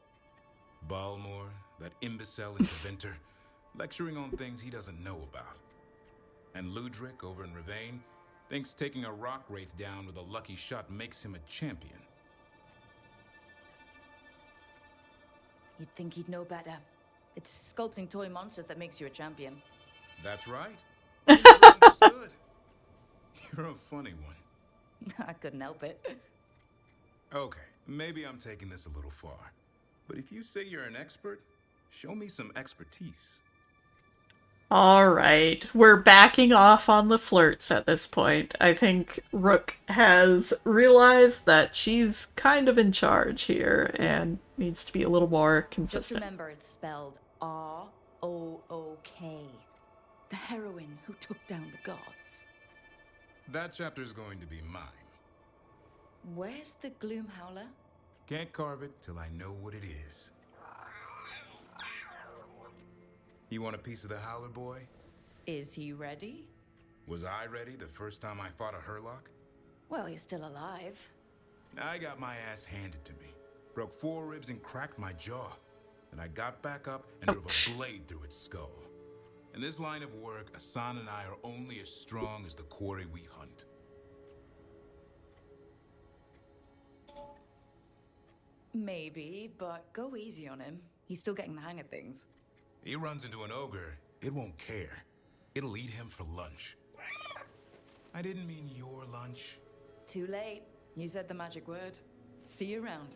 Balmor, that imbecile inventor, lecturing on things he doesn't know about. And Ludric over in Ravane thinks taking a rock wraith down with a lucky shot makes him a champion. You'd think he'd know better. It's sculpting toy monsters that makes you a champion. That's right. You never understood. You're a funny one. I couldn't help it. Okay, maybe I'm taking this a little far. But if you say you're an expert, show me some expertise. All right, we're backing off on the flirts at this point. I think Rook has realized that she's kind of in charge here and needs to be a little more consistent. Just remember it's spelled R-O-O-K. The heroine who took down the gods. That chapter's going to be mine. Where's the Gloom Howler? Can't carve it till I know what it is. You want a piece of the Howler boy? Is he ready? Was I ready the first time I fought a Hurlock? Well, you're still alive. I got my ass handed to me. Broke 4 ribs and cracked my jaw. Then I got back up and drove a blade through its skull. In this line of work, Asan and I are only as strong as the quarry we hunt. Maybe, but go easy on him. He's still getting the hang of things. He runs into an ogre, it won't care. It'll eat him for lunch. I didn't mean your lunch. Too late. You said the magic word. See you around.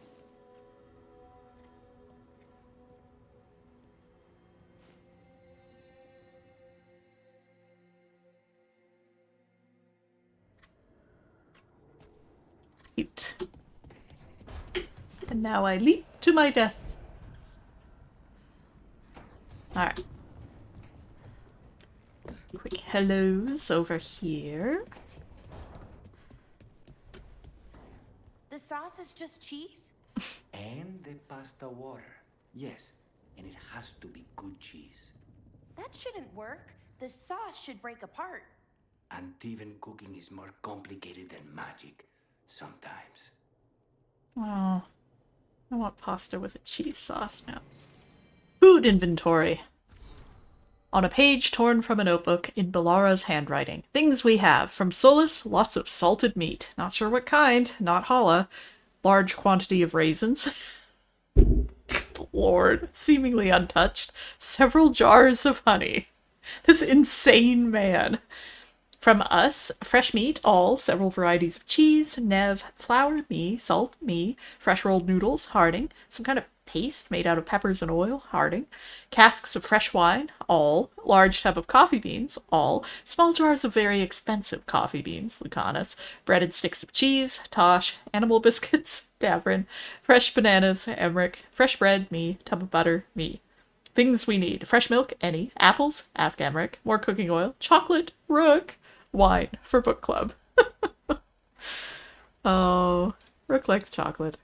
Cute. And now I leap to my death. Alright. Quick hellos over here. The sauce is just cheese? And the pasta water. Yes, and it has to be good cheese. That shouldn't work. The sauce should break apart. And even cooking is more complicated than magic, sometimes. Oh, I want pasta with a cheese sauce now. Food inventory. On a page torn from a notebook in Balara's handwriting. Things we have. From Solus, lots of salted meat. Not sure what kind. Not challah. Large quantity of raisins. Good lord. Seemingly untouched. Several jars of honey. This insane man. From us, fresh meat, all, several varieties of cheese, nev, flour, me, salt, me, fresh rolled noodles, Harding, some kind of paste made out of peppers and oil, Harding, casks of fresh wine, all, large tub of coffee beans, all, small jars of very expensive coffee beans, Lucanus, breaded sticks of cheese, Tosh, animal biscuits, Davrin, fresh bananas, Emmerich, fresh bread, me, tub of butter, me. Things we need, fresh milk, any, apples, ask Emmerich, more cooking oil, chocolate, Rook, wine for book club. Oh, Rook likes chocolate.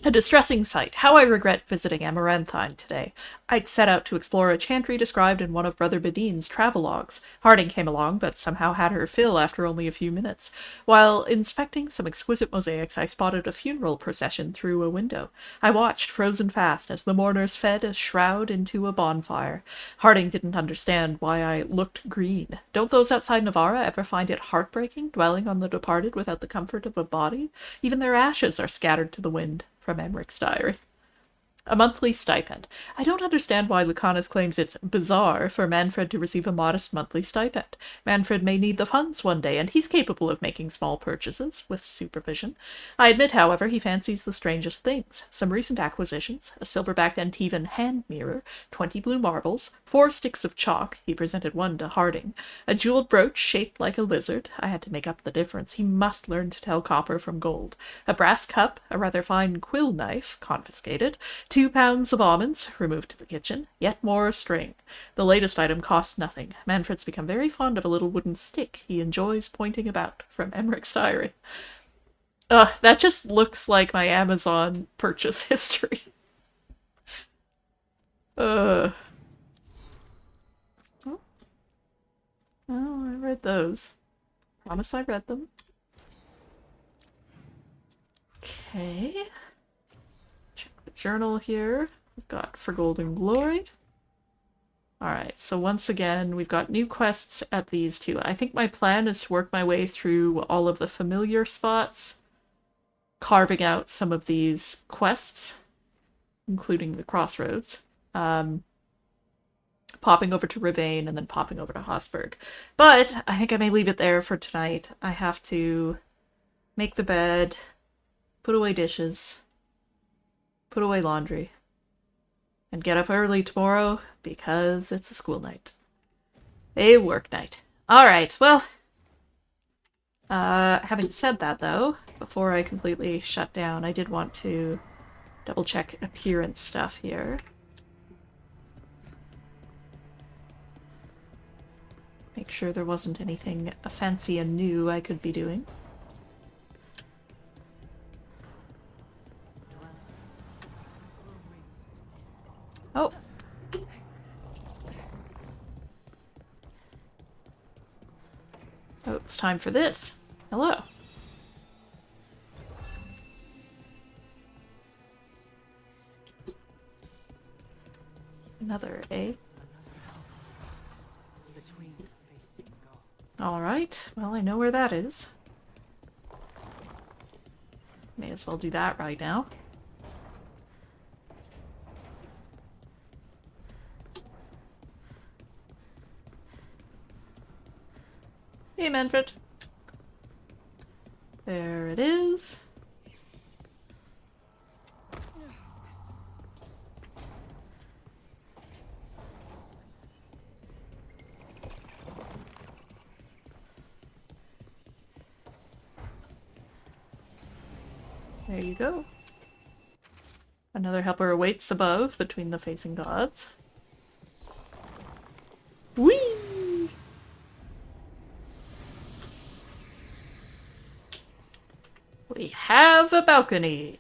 A distressing sight. How I regret visiting Amaranthine today. I'd set out to explore a chantry described in one of Brother Badine's travelogues. Harding came along, but somehow had her fill after only a few minutes. While inspecting some exquisite mosaics, I spotted a funeral procession through a window. I watched, frozen fast, as the mourners fed a shroud into a bonfire. Harding didn't understand why I looked green. Don't those outside Navarra ever find it heartbreaking, dwelling on the departed without the comfort of a body? Even their ashes are scattered to the wind. From Emmerich's diary. A monthly stipend. I don't understand why Lucanus claims it's bizarre for Manfred to receive a modest monthly stipend. Manfred may need the funds one day, and he's capable of making small purchases, with supervision. I admit, however, he fancies the strangest things. Some recent acquisitions, a silver-backed Antivan hand mirror, 20 blue marbles, 4 sticks of chalk, he presented one to Harding, a jeweled brooch shaped like a lizard, I had to make up the difference, he must learn to tell copper from gold, a brass cup, a rather fine quill knife, confiscated, 2 pounds of almonds, removed to the kitchen, yet more string. The latest item cost nothing. Manfred's become very fond of a little wooden stick he enjoys pointing about, from Emmerich's diary. That just looks like my Amazon purchase history. Oh, I read those. Promise I read them. Okay. Check the journal here. We've got For Golden Glory. Alright, so once again, we've got new quests at these two. I think my plan is to work my way through all of the familiar spots, carving out some of these quests, including the crossroads. Popping over to Ravane and then popping over to Hosberg. But I think I may leave it there for tonight. I have to make the bed, put away dishes, put away laundry, and get up early tomorrow because it's a school night. A work night. Alright, well, having said that though, before I completely shut down, I did want to double check appearance stuff here. Make sure there wasn't anything fancy and new I could be doing. Oh. Oh, it's time for this. Hello. Another A. Alright, well I know where that is. May as well do that right now. Hey, Manfred. There it is. There you go. Another helper awaits above between the facing gods. Whee! We have a balcony.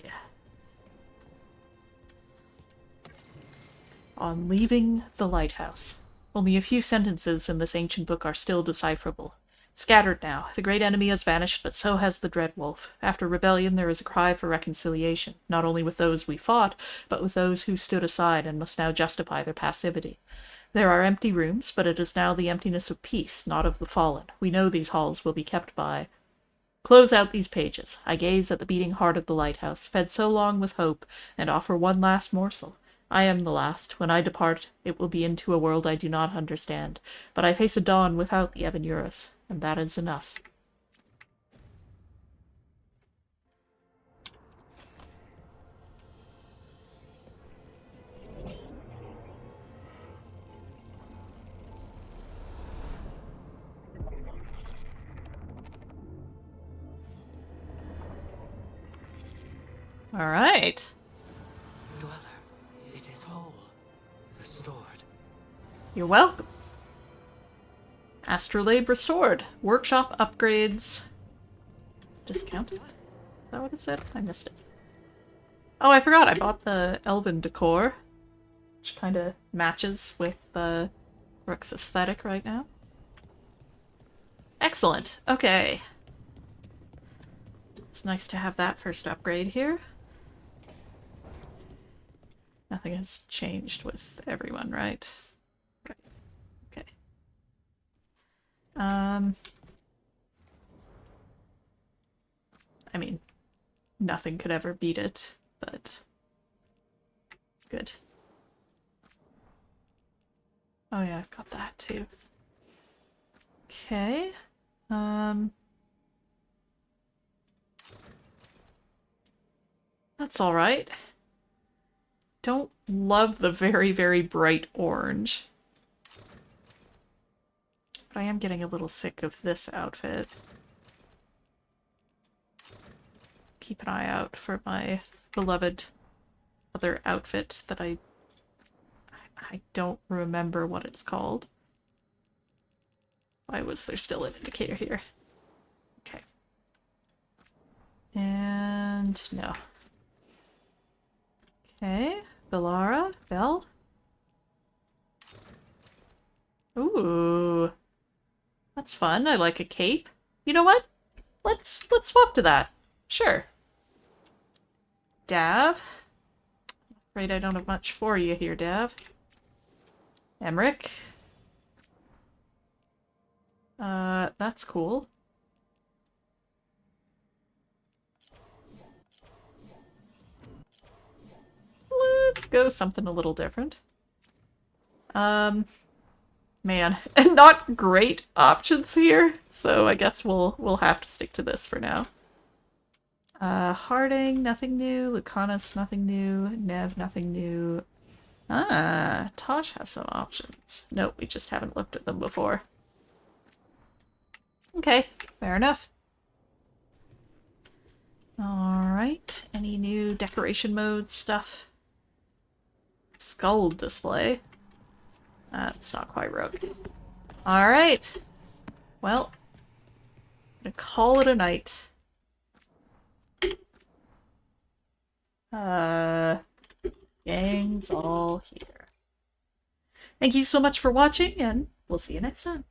On leaving the lighthouse. Only a few sentences in this ancient book are still decipherable. Scattered now, the great enemy has vanished, but so has the dread wolf. After rebellion there is a cry for reconciliation, not only with those we fought, but with those who stood aside and must now justify their passivity. There are empty rooms, but it is now the emptiness of peace, not of the fallen. We know these halls will be kept by. Close out these pages. I gaze at the beating heart of the lighthouse, fed so long with hope, and offer one last morsel. I am the last. When I depart, it will be into a world I do not understand, but I face a dawn without the Evan Eurus, and that is enough. All right. Dweller, it is whole, restored. You're welcome. Astrolabe restored. Workshop upgrades. Discounted? Is that what it said? I missed it. Oh, I forgot. I bought the elven decor, which kind of matches with Rook's aesthetic right now. Excellent. Okay. It's nice to have that first upgrade here. Nothing has changed with everyone, right? Right. Okay. I mean, nothing could ever beat it, but Oh yeah, I've got that too. Okay. That's alright. Don't love the very, very bright orange. But I am getting a little sick of this outfit. Keep an eye out for my beloved other outfit that I don't remember what it's called. Why was there still an indicator here? Okay. And no. Okay, Bellara, Bell. Ooh. That's fun. I like a cape. You know what? Let's swap to that. Sure. Dav. Afraid I don't have much for you here, Dav. Emmerich. That's cool. Let's go something a little different. Man, and not great options here, so I guess we'll have to stick to this for now. Harding, nothing new. Lucanus, nothing new. Nev, nothing new. Ah, Tosh has some options. Nope, we just haven't looked at them before. Okay, fair enough. Alright, any new decoration mode stuff? Skull display. That's not quite rogue. Alright. Well, I'm gonna call it a night. Gang's all here. Thank you so much for watching, and we'll see you next time.